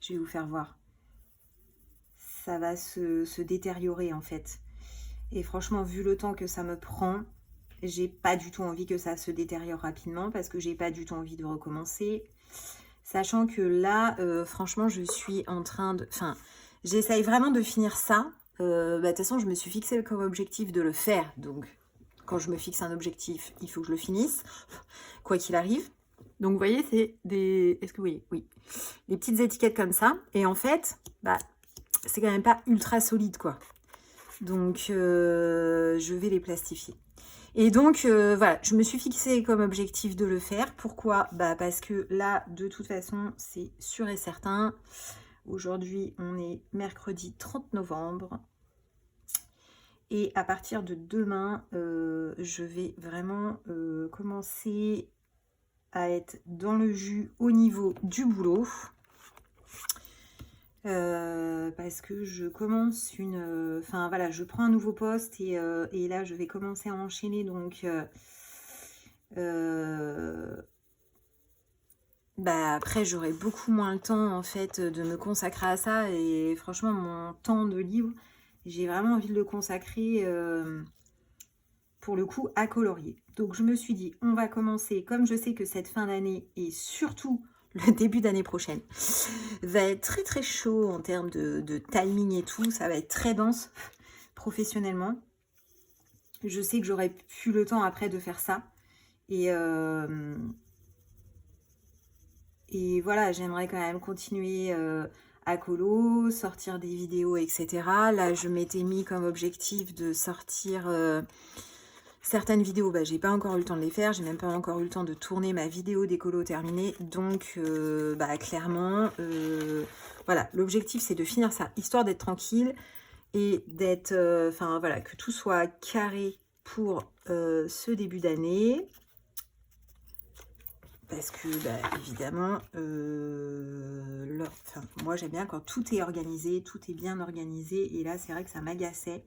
Je vais vous faire voir. Ça va se détériorer, en fait. Et franchement, vu le temps que ça me prend, j'ai pas du tout envie que ça se détériore rapidement parce que j'ai pas du tout envie de recommencer. Sachant que là, franchement, je suis en train de... Enfin, j'essaye vraiment de finir ça. De toute façon, je me suis fixé comme objectif de le faire. Donc, quand je me fixe un objectif, il faut que je le finisse, quoi qu'il arrive. Donc, vous voyez, c'est des... Est-ce que vous voyez? Oui. Des petites étiquettes comme ça. Et en fait, c'est quand même pas ultra solide, quoi. Donc, je vais les plastifier. Et donc, voilà, je me suis fixé comme objectif de le faire. Pourquoi? Parce que là, de toute façon, c'est sûr et certain. Aujourd'hui, on est mercredi 30 novembre. Et à partir de demain, je vais vraiment commencer à être dans le jus au niveau du boulot. Parce que je commence enfin voilà, je prends un nouveau poste et là je vais commencer à enchaîner, donc après j'aurai beaucoup moins le temps en fait de me consacrer à ça, et franchement mon temps de libre J'ai vraiment envie de le consacrer pour le coup à colorier. Donc je me suis dit, on va commencer, comme je sais que cette fin d'année et surtout le début d'année prochaine va être très très chaud en termes de timing et tout, ça va être très dense professionnellement. Je sais que j'aurai plus le temps après de faire ça. Et voilà, j'aimerais quand même continuer à colo, sortir des vidéos, etc. Là, je m'étais mis comme objectif de sortir certaines vidéos. Bah, j'ai pas encore eu le temps de les faire, j'ai même pas encore eu le temps de tourner ma vidéo d'écolo terminée. Donc, bah, clairement, voilà, l'objectif c'est de finir ça, histoire d'être tranquille et d'être, enfin voilà, que tout soit carré pour ce début d'année. Parce que, bah, évidemment, moi j'aime bien quand tout est organisé, tout est bien organisé. Et là, c'est vrai que ça m'agaçait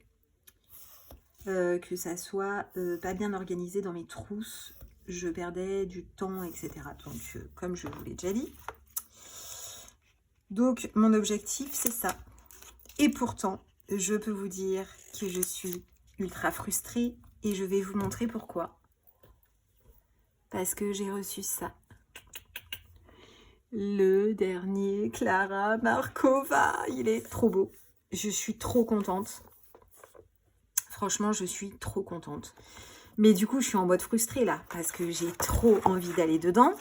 que ça soit pas bien organisé dans mes trousses. Je perdais du temps, etc. Donc, comme je vous l'ai déjà dit. Donc, mon objectif, c'est ça. Et pourtant, je peux vous dire que je suis ultra frustrée et je vais vous montrer pourquoi. Parce que j'ai reçu ça. Le dernier Clara Markova. Il est trop beau. Je suis trop contente. Franchement, je suis trop contente. Mais du coup, je suis en mode frustrée là. Parce que j'ai trop envie d'aller dedans.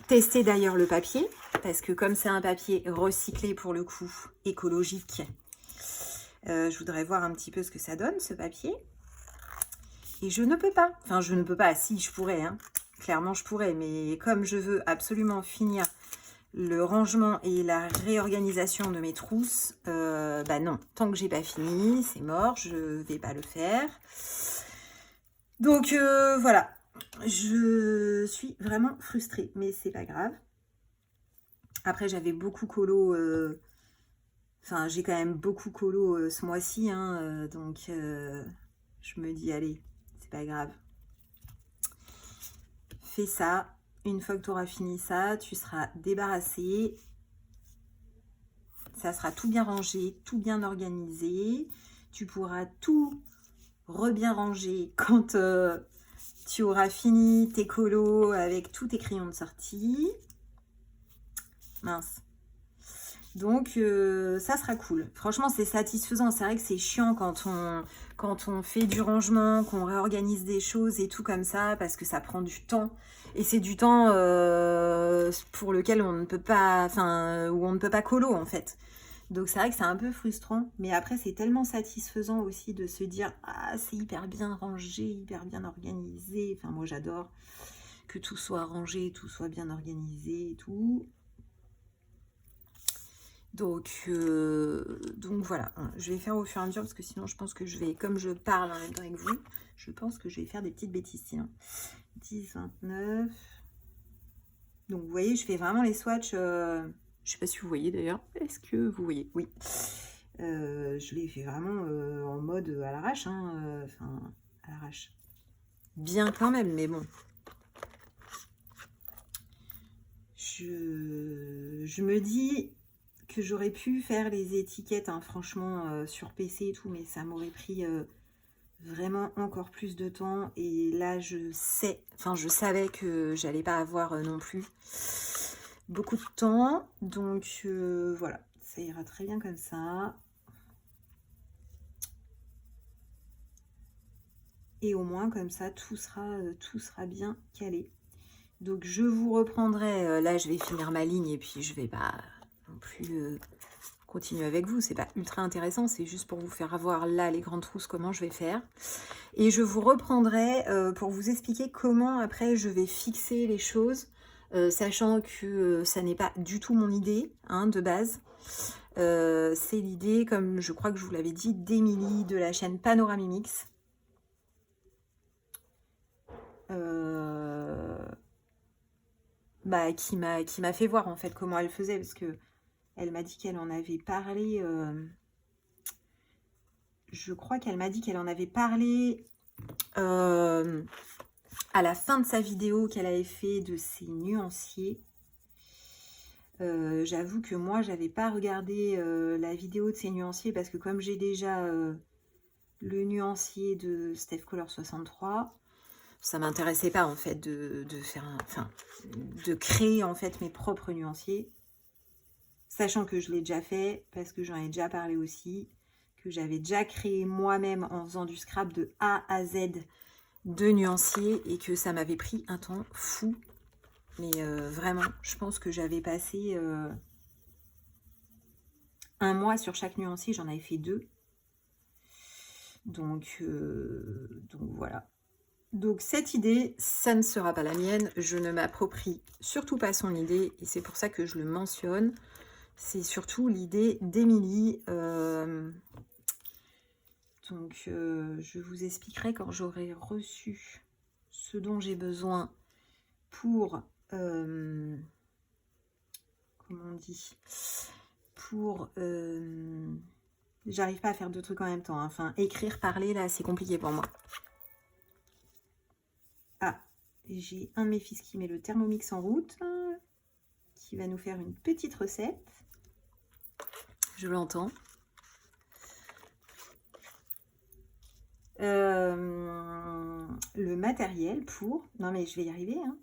Tester d'ailleurs le papier. Parce que comme c'est un papier recyclé pour le coup, écologique, je voudrais voir un petit peu ce que ça donne, ce papier. Et je ne peux pas. Enfin, je ne peux pas. Si, je pourrais. Hein. Clairement, je pourrais. Mais comme je veux absolument finir le rangement et la réorganisation de mes trousses, bah non. Tant que j'ai pas fini, c'est mort. Je vais pas le faire. Donc, voilà. Je suis vraiment frustrée. Mais c'est pas grave. Après, j'avais beaucoup colo... Enfin, j'ai quand même beaucoup colo ce mois-ci. Hein, donc, je me dis, allez, c'est pas grave. Fais ça. Une fois que tu auras fini ça, tu seras débarrassé. Ça sera tout bien rangé, tout bien organisé. Tu pourras tout bien ranger quand tu auras fini tes colos avec tous tes crayons de sortie. Mince. Donc, ça sera cool. Franchement, c'est satisfaisant. C'est vrai que c'est chiant quand on fait du rangement, qu'on réorganise des choses et tout comme ça, parce que ça prend du temps. Et c'est du temps pour lequel on ne peut pas, enfin, où on ne peut pas colo, en fait. Donc, c'est vrai que c'est un peu frustrant. Mais après, c'est tellement satisfaisant aussi de se dire « Ah, c'est hyper bien rangé, hyper bien organisé. » Enfin, moi, j'adore que tout soit rangé, tout soit bien organisé et tout. Donc voilà, je vais faire au fur et à mesure parce que sinon je pense que je vais, comme je parle en même temps avec vous, je pense que je vais faire des petites bêtises sinon. 10, 29. Donc vous voyez, je fais vraiment les swatchs, je sais pas si vous voyez d'ailleurs, est-ce que vous voyez? Oui. Je les fais vraiment en mode à l'arrache, hein, enfin à l'arrache. Bien quand même, mais bon. Je me dis que j'aurais pu faire les étiquettes, hein, franchement, sur PC et tout, mais ça m'aurait pris vraiment encore plus de temps. Et là, je savais que j'allais pas avoir non plus beaucoup de temps. Donc, voilà, ça ira très bien comme ça. Et au moins, comme ça, tout sera bien calé. Donc, je vous reprendrai. Là, je vais finir ma ligne et puis je vais pas non plus continuer avec vous. C'est pas ultra intéressant. C'est juste pour vous faire voir là les grandes trousses, comment je vais faire. Et je vous reprendrai pour vous expliquer comment après je vais fixer les choses. Sachant que ça n'est pas du tout mon idée hein, de base. C'est l'idée, comme je crois que je vous l'avais dit, d'Émilie de la chaîne Panoramimix. Bah, qui m'a fait voir en fait comment elle faisait, parce que elle m'a dit qu'elle en avait parlé. Je crois qu'elle m'a dit qu'elle en avait parlé à la fin de sa vidéo qu'elle avait fait de ses nuanciers. J'avoue que moi, j'avais pas regardé la vidéo de ces nuanciers parce que comme j'ai déjà le nuancier de Steph Color 63, ça m'intéressait pas en fait de faire de créer en fait mes propres nuanciers, sachant que je l'ai déjà fait parce que j'en ai déjà parlé aussi, que j'avais déjà créé moi-même en faisant du scrap de A à Z de nuanciers et que ça m'avait pris un temps fou. Mais vraiment, je pense que j'avais passé un mois sur chaque nuancier, j'en avais fait 2. Donc voilà. Donc cette idée, ça ne sera pas la mienne. Je ne m'approprie surtout pas son idée et c'est pour ça que je le mentionne. C'est surtout l'idée d'Émilie. Donc je vous expliquerai quand j'aurai reçu ce dont j'ai besoin pour... comment on dit, pour j'arrive pas à faire 2 trucs en même temps, hein. Enfin écrire, parler là c'est compliqué pour moi. Ah, j'ai un de mes fils qui met le Thermomix en route, qui va nous faire une petite recette, je l'entends. Le matériel pour, non mais je vais y arriver, hein,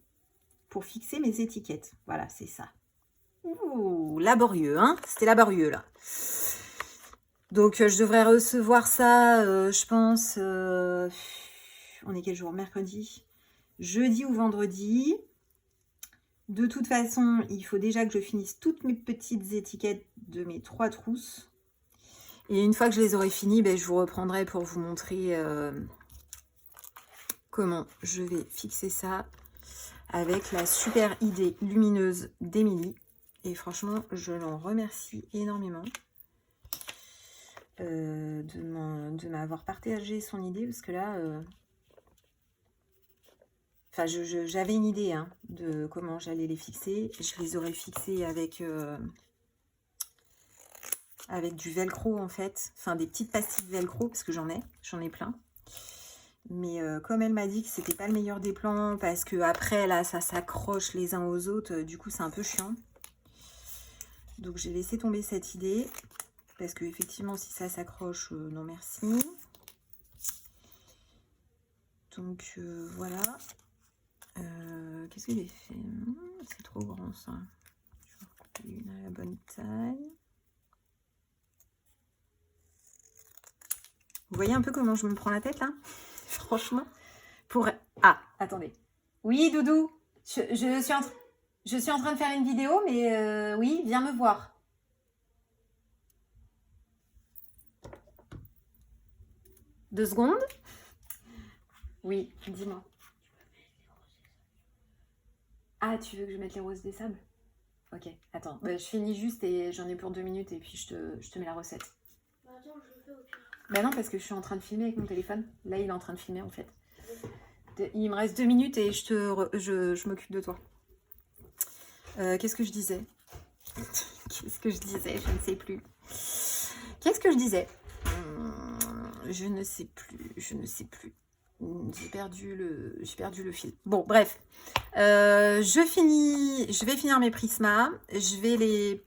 pour fixer mes étiquettes, voilà c'est ça. Ouh, laborieux, hein, c'était laborieux là. Donc je devrais recevoir ça, je pense, on est quel jour? Mercredi, jeudi ou vendredi. De toute façon, il faut déjà que je finisse toutes mes petites étiquettes de mes 3 trousses. Et une fois que je les aurai finies, ben, je vous reprendrai pour vous montrer comment je vais fixer ça avec la super idée lumineuse d'Émilie. Et franchement, je l'en remercie énormément de m'avoir partagé son idée. Parce que là, enfin, j'avais une idée hein, de comment j'allais les fixer. Je les aurais fixés avec du velcro en fait. Enfin, des petites pastilles velcro parce que j'en ai plein. Mais comme elle m'a dit que c'était pas le meilleur des plans parce que après là, ça s'accroche les uns aux autres. Du coup, c'est un peu chiant. Donc j'ai laissé tomber cette idée parce que effectivement si ça s'accroche, non merci. Donc voilà. Qu'est-ce que j'ai fait? C'est trop grand ça. Je vais recouper une à la bonne taille. Vous voyez un peu comment je me prends la tête là? Franchement. Pour... Ah, attendez. Oui Doudou, je suis en train de faire une vidéo, mais oui, viens me voir. Deux secondes. Oui, dis-moi. Ah, tu veux que je mette les roses des sables? Ok, attends. Bah, je finis juste et j'en ai pour 2 minutes et puis je te mets la recette. Bah attends, je le fais au pire. Bah non, parce que je suis en train de filmer avec mon téléphone. Là, il est en train de filmer en fait. Il me reste 2 minutes et je m'occupe de toi. Qu'est-ce que je disais? Qu'est-ce que je disais? Je ne sais plus. Qu'est-ce que je disais? Je ne sais plus. J'ai perdu le fil. Bon, bref. Je vais finir mes prismas. Je vais les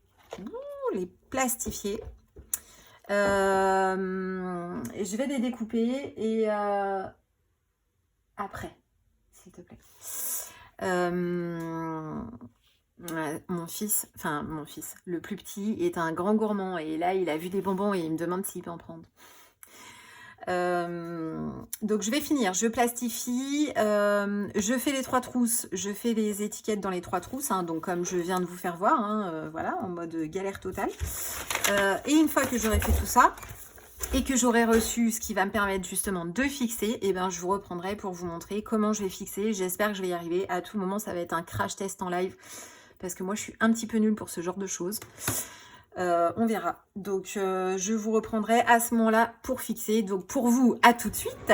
plastifier. Je vais les découper et après, s'il te plaît. Mon fils, le plus petit, est un grand gourmand et là il a vu des bonbons et il me demande s'il peut en prendre. Donc je vais finir, je plastifie, je fais les 3 trousses, je fais les étiquettes dans les 3 trousses, hein, donc comme je viens de vous faire voir, hein, voilà, en mode galère totale. Et une fois que j'aurai fait tout ça, et que j'aurai reçu ce qui va me permettre justement de fixer, et ben je vous reprendrai pour vous montrer comment je vais fixer. J'espère que je vais y arriver. À tout moment, ça va être un crash test en live, parce que moi je suis un petit peu nulle pour ce genre de choses. On verra. Donc je vous reprendrai à ce moment-là pour fixer. Donc pour vous, à tout de suite.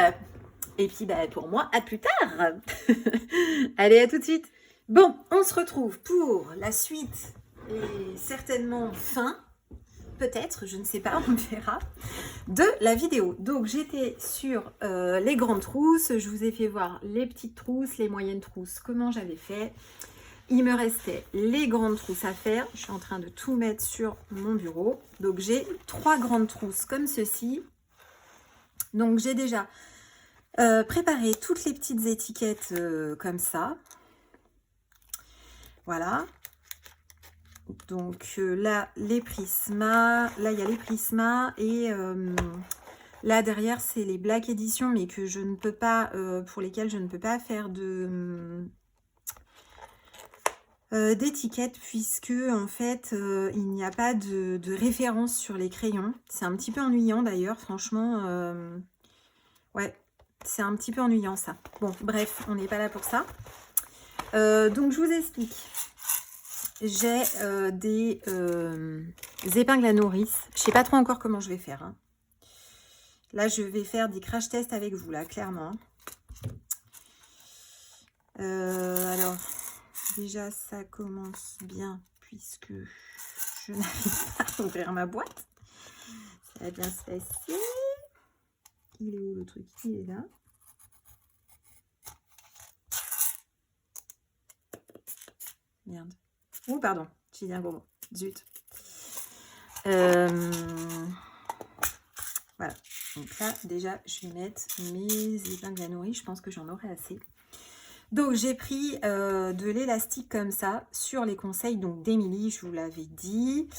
Et puis bah, pour moi, à plus tard. Allez, à tout de suite. Bon, on se retrouve pour la suite et certainement fin, peut-être, je ne sais pas, on verra, de la vidéo. Donc j'étais sur les grandes trousses, je vous ai fait voir les petites trousses, les moyennes trousses, comment j'avais fait. Il me restait les grandes trousses à faire. Je suis en train de tout mettre sur mon bureau. Donc, j'ai 3 grandes trousses comme ceci. Donc, j'ai déjà préparé toutes les petites étiquettes comme ça. Voilà. Donc, là, les prismas. Là, il y a les prismas. Et là, derrière, c'est les Black Edition, mais que je ne peux pas, pour lesquels je ne peux pas faire de... d'étiquettes puisque en fait il n'y a pas de référence sur les crayons. C'est un petit peu ennuyant d'ailleurs, franchement. Ouais, c'est un petit peu ennuyant ça. Bon, bref, on n'est pas là pour ça. Donc je vous explique. J'ai des épingles à nourrice. Je sais pas trop encore comment je vais faire. Hein. Là, je vais faire des crash tests avec vous, là, clairement. Alors... Déjà, ça commence bien puisque je n'arrive pas à ouvrir ma boîte. Ça va bien se passer. Il est où le truc? Il est là. Merde. Oh, pardon. J'ai dit un gros mot. Zut. Voilà. Donc là, déjà, je vais mettre mes épingles à nourrice. Je pense que j'en aurai assez. Donc, j'ai pris de l'élastique comme ça sur les conseils d'Émilie, je vous l'avais dit.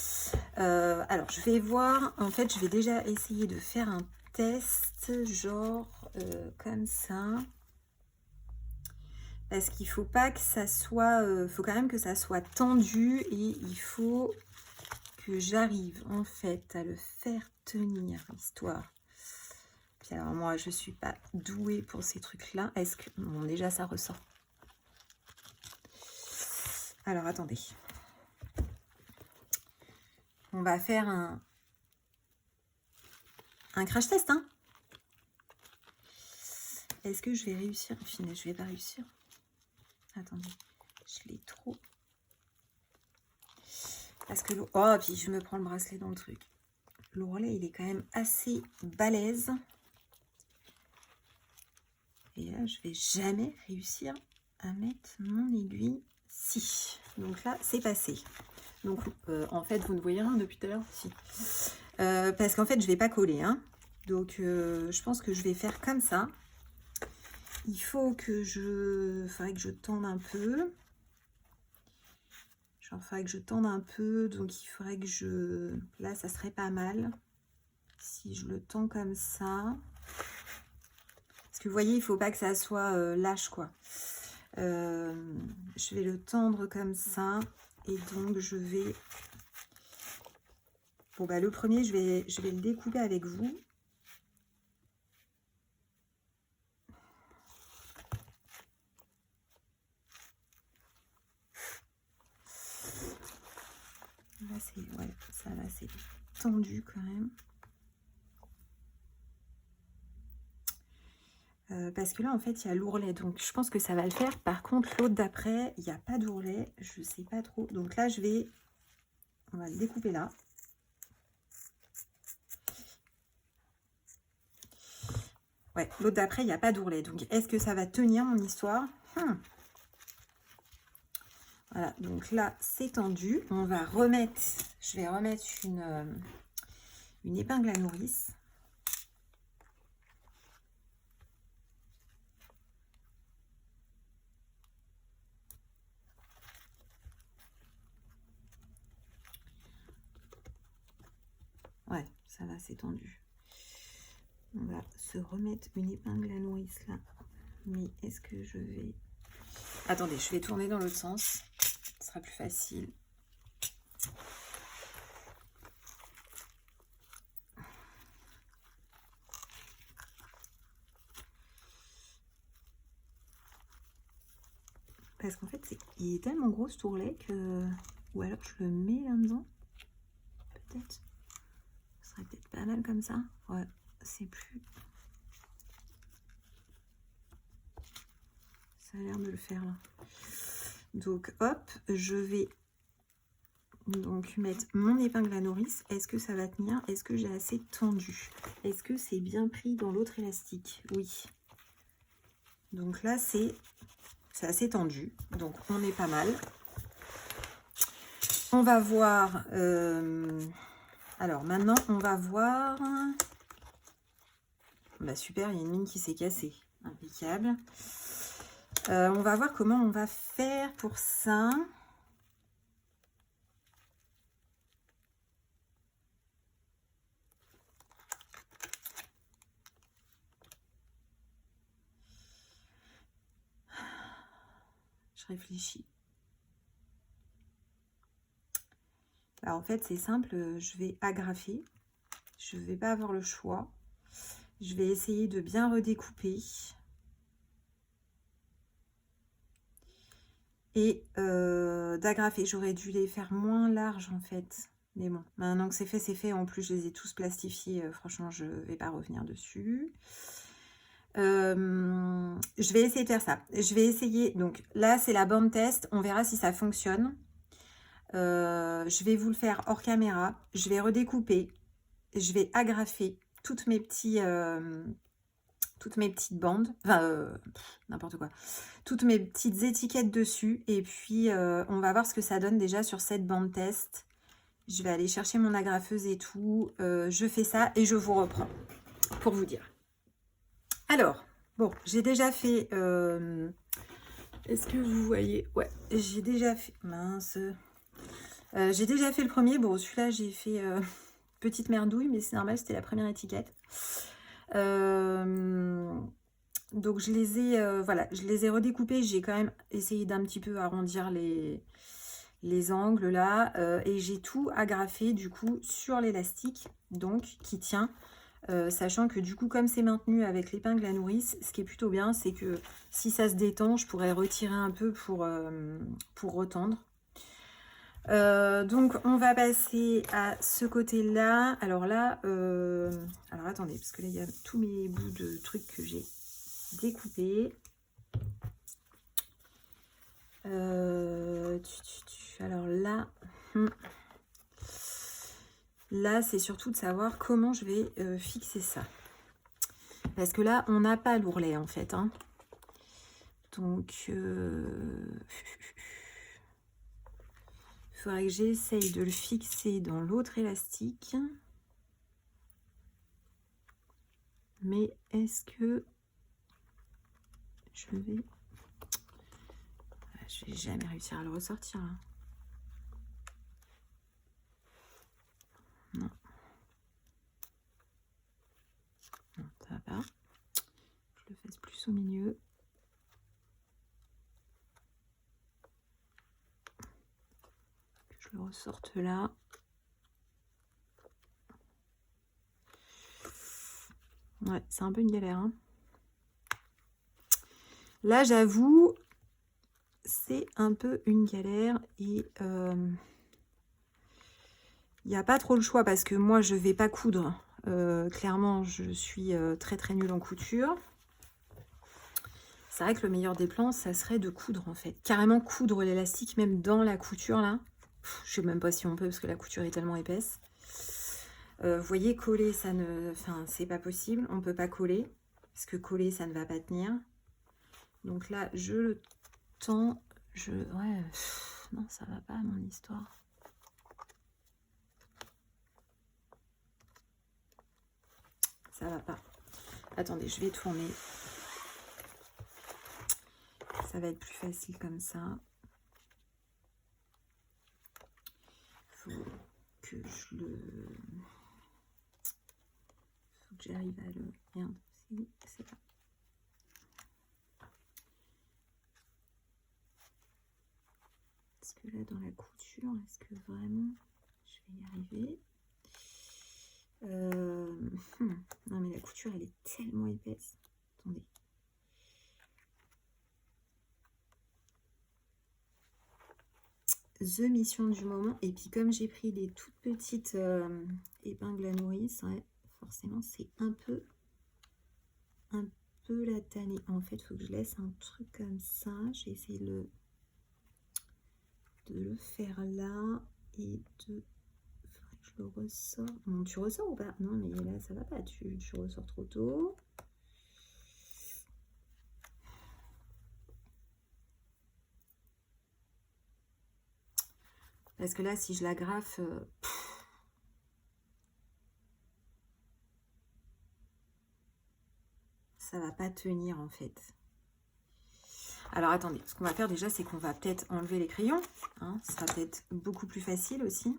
Alors, je vais voir. En fait, je vais déjà essayer de faire un test, genre comme ça. Parce qu'il ne faut pas que ça soit... faut quand même que ça soit tendu et il faut que j'arrive, en fait, à le faire tenir, histoire. Puis alors, moi, je ne suis pas douée pour ces trucs-là. Est-ce que... Bon, déjà, ça ressort. Alors, attendez. On va faire un crash test, hein. Est-ce que je vais réussir? Finalement, je vais pas réussir. Attendez, je l'ai trop. Parce que... Oh, puis je me prends le bracelet dans le truc. L'ourlet, il est quand même assez balèze. Et là, je vais jamais réussir à mettre mon aiguille. Si. Donc là, c'est passé. Donc, en fait, vous ne voyez rien depuis tout à l'heure. Si. Parce qu'en fait, je ne vais pas coller. Hein. Donc, je pense que je vais faire comme ça. Il faut que je... faudrait que je tende un peu. Genre, il faudrait que je tende un peu. Donc, il faudrait que je... Là, ça serait pas mal. Si je le tends comme ça. Parce que vous voyez, il ne faut pas que ça soit lâche, quoi. Je vais le tendre comme ça. Et donc, je vais... Bon, bah, le premier, je vais le découper avec vous. Là, c'est... Ouais, ça va, c'est tendu quand même. Parce que là, en fait, il y a l'ourlet. Donc, je pense que ça va le faire. Par contre, l'autre d'après, il n'y a pas d'ourlet. Je ne sais pas trop. Donc là, on va le découper là. Ouais, l'autre d'après, il n'y a pas d'ourlet. Donc, est-ce que ça va tenir mon histoire? Voilà, donc là, c'est tendu. On va remettre... Je vais remettre une épingle à nourrice. Ouais, ça va, c'est tendu. On va se remettre une épingle à nourrice là. Mais est-ce que je vais... Attendez, je vais tourner dans l'autre sens. Ce sera plus facile. Parce qu'en fait, il est tellement gros ce tourlet que... Ou alors je le mets là-dedans. Peut-être. Ce serait peut-être pas mal comme ça. Ouais, c'est plus... Ça a l'air de le faire là. Donc hop, je vais donc mettre mon épingle à nourrice. Est-ce que ça va tenir? Est-ce que j'ai assez tendu? Est-ce que c'est bien pris dans l'autre élastique? Oui. Donc là, c'est c'est assez tendu, donc on est pas mal. On va voir... alors maintenant, on va voir... Bah super, il y a une mine qui s'est cassée. Impeccable. On va voir comment on va faire pour ça. Je réfléchis. Alors en fait, c'est simple, je vais agrafer. Je ne vais pas avoir le choix. Je vais essayer de bien redécouper. Et d'agrafer. J'aurais dû les faire moins larges en fait. Mais bon, maintenant que c'est fait, c'est fait. En plus, je les ai tous plastifiés. Franchement, je ne vais pas revenir dessus. Je vais essayer de faire ça. Je vais essayer. Donc là, c'est la bande test. On verra si ça fonctionne. Je vais vous le faire hors caméra. Je vais redécouper. Je vais agrafer toutes mes petites bandes, enfin n'importe quoi, toutes mes petites étiquettes dessus, et puis on va voir ce que ça donne déjà sur cette bande test. Je vais aller chercher mon agrafeuse et tout, je fais ça et je vous reprends pour vous dire. Alors, bon, j'ai déjà fait, est-ce que vous voyez? Ouais, j'ai déjà fait, mince, j'ai déjà fait le premier, bon celui-là j'ai fait petite merdouille, mais c'est normal, c'était la première étiquette. Donc je les ai voilà, je les ai redécoupés. J'ai quand même essayé d'un petit peu arrondir les angles là, et j'ai tout agrafé du coup sur l'élastique, donc qui tient, sachant que du coup comme c'est maintenu avec l'épingle à nourrice, ce qui est plutôt bien, c'est que si ça se détend, je pourrais retirer un peu pour retendre. Donc on va passer à ce côté là. Alors là alors attendez, parce que là il y a tous mes bouts de trucs que j'ai découpés. Alors là là c'est surtout de savoir comment je vais fixer ça, parce que là on n'a pas l'ourlet en fait, hein. Donc il faudrait que j'essaye de le fixer dans l'autre élastique. Mais est-ce que je vais jamais réussir à le ressortir, hein. Non. Non, ça va pas. Je le fasse plus au milieu. Que je le ressorte là. Ouais, c'est un peu une galère, hein. Là, j'avoue, c'est un peu une galère et il n'y a pas trop le choix parce que moi, je vais pas coudre. Clairement, je suis très très nulle en couture. C'est vrai que le meilleur des plans, ça serait de coudre en fait. Carrément coudre l'élastique même dans la couture là. Je sais même pas si on peut parce que la couture est tellement épaisse. Vous voyez, coller, ça ne... Enfin, c'est pas possible. On peut pas coller parce que coller, ça ne va pas tenir. Donc là, je le tends. Ouais, non, ça va pas mon histoire. Ça va pas. Attendez, je vais tourner. Ça va être plus facile comme ça. Faut que je le... Faut que j'arrive à le... Merde, c'est pas... Est-ce que là, dans la couture, est-ce que vraiment je vais y arriver? Non, mais la couture, elle est tellement épaisse. Attendez. The mission du moment. Et puis, comme j'ai pris des toutes petites épingles à nourrice, ouais, forcément, c'est un peu la tannée. En fait, il faut que je laisse un truc comme ça. J'ai essayé de le faire là et de... Je le ressors. Bon, tu ressors ou pas? Non, mais là, ça va pas. Tu ressors trop tôt. Parce que là, si je l'agrafe... ça va pas tenir en fait. Alors attendez, ce qu'on va faire déjà, c'est qu'on va peut-être enlever les crayons. Hein, ce sera peut-être beaucoup plus facile aussi.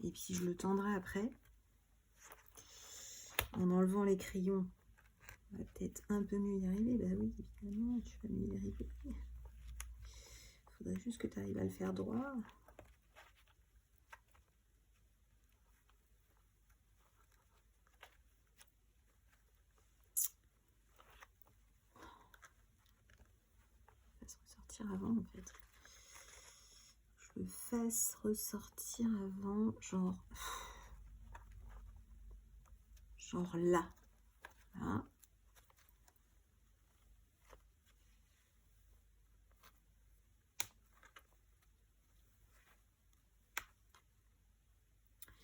Et puis je le tendrai après. En enlevant les crayons, on va peut-être un peu mieux y arriver. Bah oui, évidemment, tu vas mieux y arriver. Il faudrait juste que tu arrives à le faire droit. Avant en fait, je le fasse ressortir avant, genre là, voilà.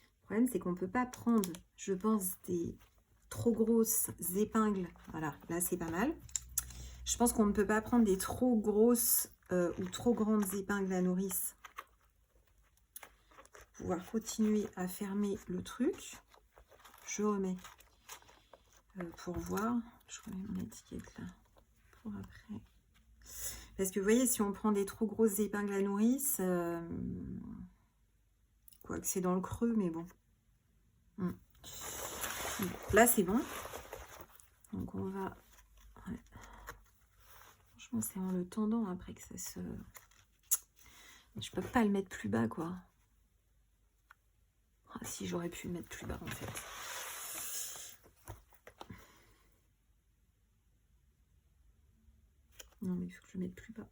Le problème c'est qu'on peut pas prendre, je pense, des trop grosses épingles. Voilà, là c'est pas mal. Je pense qu'on ne peut pas prendre des trop grosses ou trop grandes épingles à nourrice pour pouvoir continuer à fermer le truc. Je remets pour voir. Je remets mon étiquette là pour après. Parce que vous voyez, si on prend des trop grosses épingles à nourrice, quoique c'est dans le creux, mais bon. Là c'est bon. Donc on va... Ouais. Franchement, c'est en le tendant après que ça se... Je peux pas le mettre plus bas, quoi. Ah, si, j'aurais pu le mettre plus bas, en fait. Non, mais il faut que je le mette plus bas.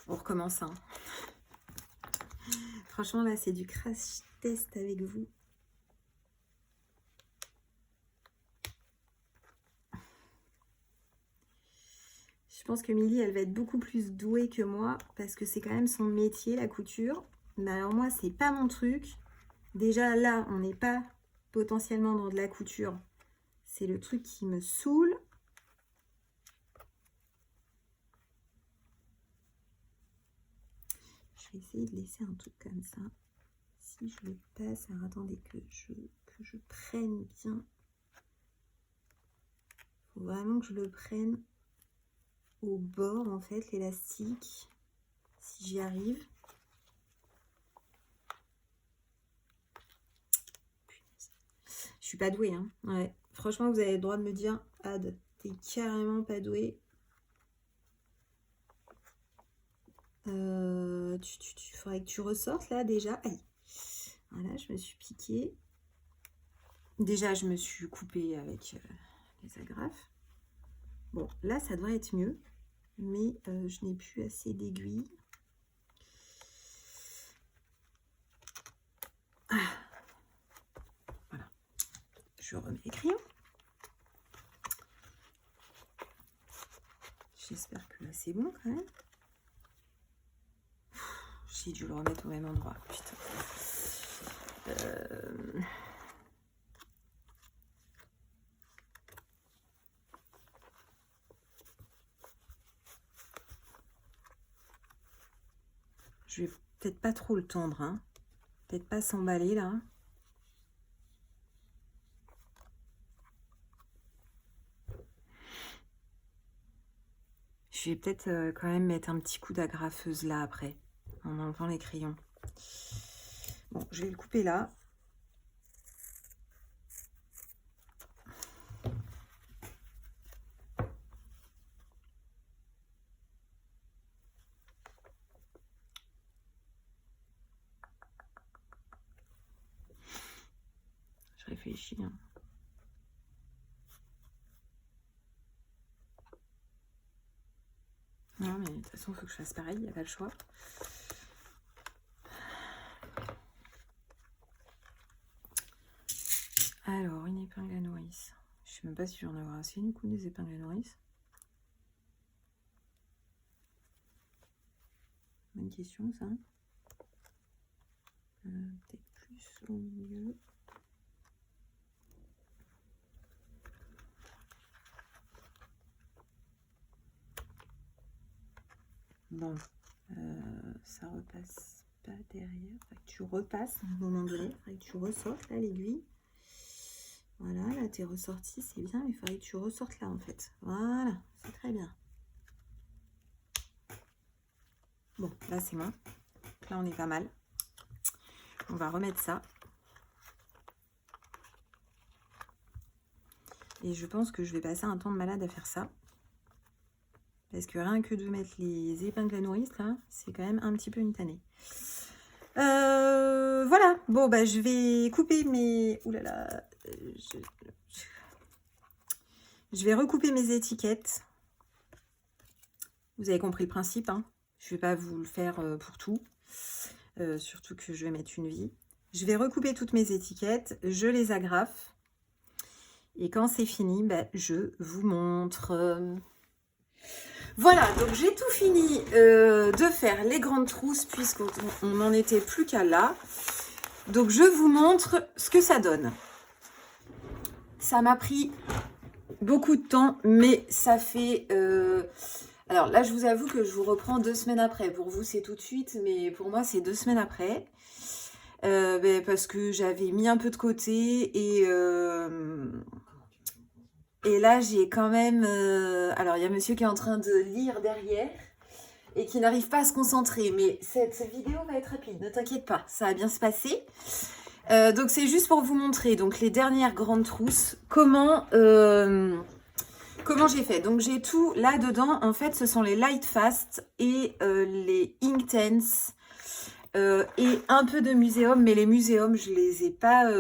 On recommence, hein. Franchement, là, c'est du crash test avec vous. Je pense que Milly, elle va être beaucoup plus douée que moi parce que c'est quand même son métier, la couture. Mais alors moi, c'est pas mon truc. Déjà là, on n'est pas potentiellement dans de la couture. C'est le truc qui me saoule. Je vais essayer de laisser un truc comme ça. Si je le passe, alors attendez que je prenne bien. Il faut vraiment que je le prenne au bord, en fait, l'élastique, si j'y arrive. Je suis pas douée, hein. Ouais. Franchement, vous avez le droit de me dire, Ad, t'es carrément pas douée. Faudrait que tu ressortes là déjà. Aïe. Voilà, je me suis piquée. Déjà, je me suis coupée avec les agrafes. Bon, là, ça devrait être mieux. Mais je n'ai plus assez d'aiguilles. Ah. Voilà. Je remets les crayons. J'espère que là, c'est bon quand même. J'ai dû le remettre au même endroit. Putain. Je vais peut-être pas trop le tendre, hein. Peut-être pas s'emballer là. Je vais peut-être quand même mettre un petit coup d'agrafeuse là après, en enlevant les crayons. Bon, je vais le couper là. Je réfléchis, hein. Non, mais de toute façon, il faut que je fasse pareil, il n'y a pas le choix. Alors, une épingle à nourrice. Je sais même pas si je vais en avoir assez, du coup, des épingles à nourrice. Bonne question, ça. Peut-être plus au milieu. Bon, ça repasse pas derrière. Faut que tu repasses à un moment donné. Faut que tu ressortes là l'aiguille. Voilà, là t'es ressorti, c'est bien, mais il faudrait que tu ressortes là en fait. Voilà, c'est très bien. Bon, là c'est bon. Là on est pas mal. On va remettre ça. Et je pense que je vais passer un temps de malade à faire ça. Parce que rien que de mettre les épingles à nourrice, là, c'est quand même un petit peu une tannée. Voilà. Bon, bah, je vais couper mes... Ouh là là. Je vais recouper mes étiquettes. Vous avez compris le principe, hein. Je ne vais pas vous le faire pour tout. Surtout que je vais mettre une vie. Je vais recouper toutes mes étiquettes. Je les agrafe. Et quand c'est fini, bah, je vous montre. Voilà, donc j'ai tout fini de faire les grandes trousses puisqu'on n'en était plus qu'à là. Donc je vous montre ce que ça donne. Ça m'a pris beaucoup de temps, mais ça fait... Alors là, je vous avoue que je vous reprends 2 semaines après. Pour vous, c'est tout de suite, mais pour moi, c'est 2 semaines après. Parce que j'avais mis un peu de côté et là, j'ai quand même... alors, il y a monsieur qui est en train de lire derrière et qui n'arrive pas à se concentrer. Mais cette vidéo va être rapide, ne t'inquiète pas, ça va bien se passer. Donc, c'est juste pour vous montrer donc, les dernières grandes trousses, comment j'ai fait. Donc, j'ai tout là-dedans. En fait, ce sont les Light Fast et les Inktense et un peu de muséum. Mais les muséums, je les ai pas...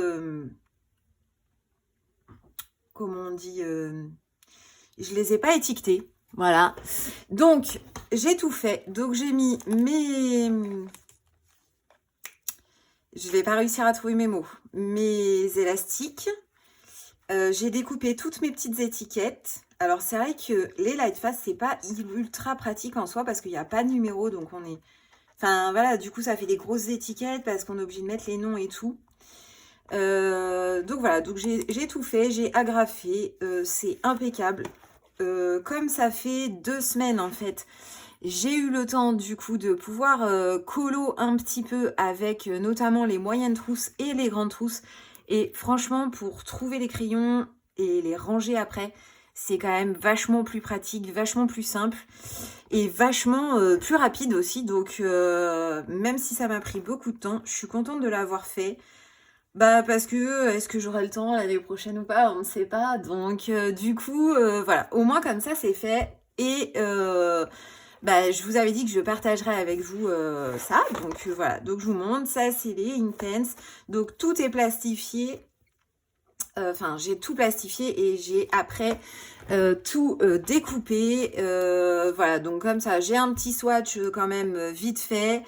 comment on dit, je les ai pas étiquetés, voilà. Donc j'ai tout fait. Donc j'ai mis mes, je vais pas réussir à trouver mes mots, mes élastiques. J'ai découpé toutes mes petites étiquettes. Alors c'est vrai que les Light Fast c'est pas ultra pratique en soi parce qu'il n'y a pas de numéro, donc on est, enfin voilà, du coup ça fait des grosses étiquettes parce qu'on est obligé de mettre les noms et tout. Donc voilà, donc j'ai tout fait, j'ai agrafé, c'est impeccable. Comme ça fait 2 semaines en fait, j'ai eu le temps du coup de pouvoir colo un petit peu avec notamment les moyennes trousses et les grandes trousses. Et franchement, pour trouver les crayons et les ranger après, c'est quand même vachement plus pratique, vachement plus simple et vachement plus rapide aussi. Donc même si ça m'a pris beaucoup de temps, je suis contente de l'avoir fait. Bah parce que est-ce que j'aurai le temps l'année prochaine ou pas, on ne sait pas. Donc du coup voilà, au moins comme ça c'est fait. Et bah, je vous avais dit que je partagerai avec vous ça. Donc voilà, donc je vous montre, ça c'est les Inktense. Donc tout est plastifié. Enfin j'ai tout plastifié et j'ai après tout découpé. Voilà, donc comme ça j'ai un petit swatch quand même vite fait.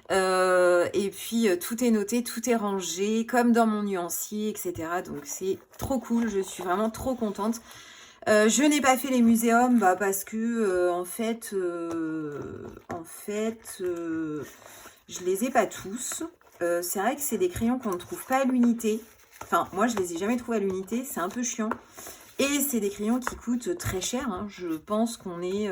Et puis tout est noté, tout est rangé comme dans mon nuancier, etc. Donc c'est trop cool, je suis vraiment trop contente. Je n'ai pas fait les muséums parce que en fait je les ai pas tous. C'est vrai que c'est des crayons qu'on ne trouve pas à l'unité. Enfin moi je les ai jamais trouvés à l'unité, c'est un peu chiant. Et c'est des crayons qui coûtent très cher, hein. Je pense qu'on est...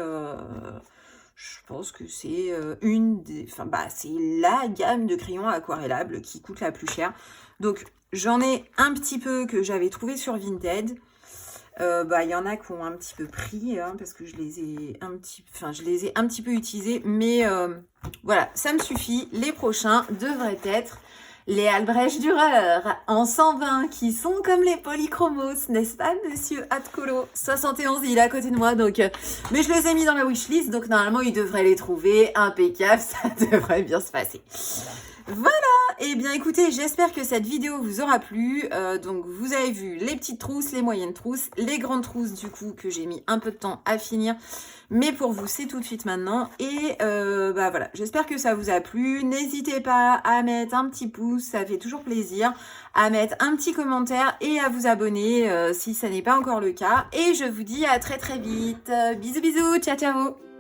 je pense que c'est c'est la gamme de crayons aquarellables qui coûte la plus chère. Donc j'en ai un petit peu que j'avais trouvé sur Vinted. Il y en a qui ont un petit peu pris hein, parce que je les ai un petit peu utilisés. Mais voilà, ça me suffit. Les prochains devraient être les Albrecht Dürer en 120 qui sont comme les polychromos, n'est-ce pas monsieur Atkolo 71, il est à côté de moi donc mais je les ai mis dans la wishlist donc normalement il devrait les trouver, impeccable, ça devrait bien se passer. Voilà, et bien écoutez, j'espère que cette vidéo vous aura plu. Donc vous avez vu les petites trousses, les moyennes trousses, les grandes trousses du coup que j'ai mis un peu de temps à finir. Mais pour vous, c'est tout de suite maintenant. Et voilà, j'espère que ça vous a plu. N'hésitez pas à mettre un petit pouce, ça fait toujours plaisir. À mettre un petit commentaire et à vous abonner si ça n'est pas encore le cas. Et je vous dis à très très vite. Bisous bisous, ciao ciao.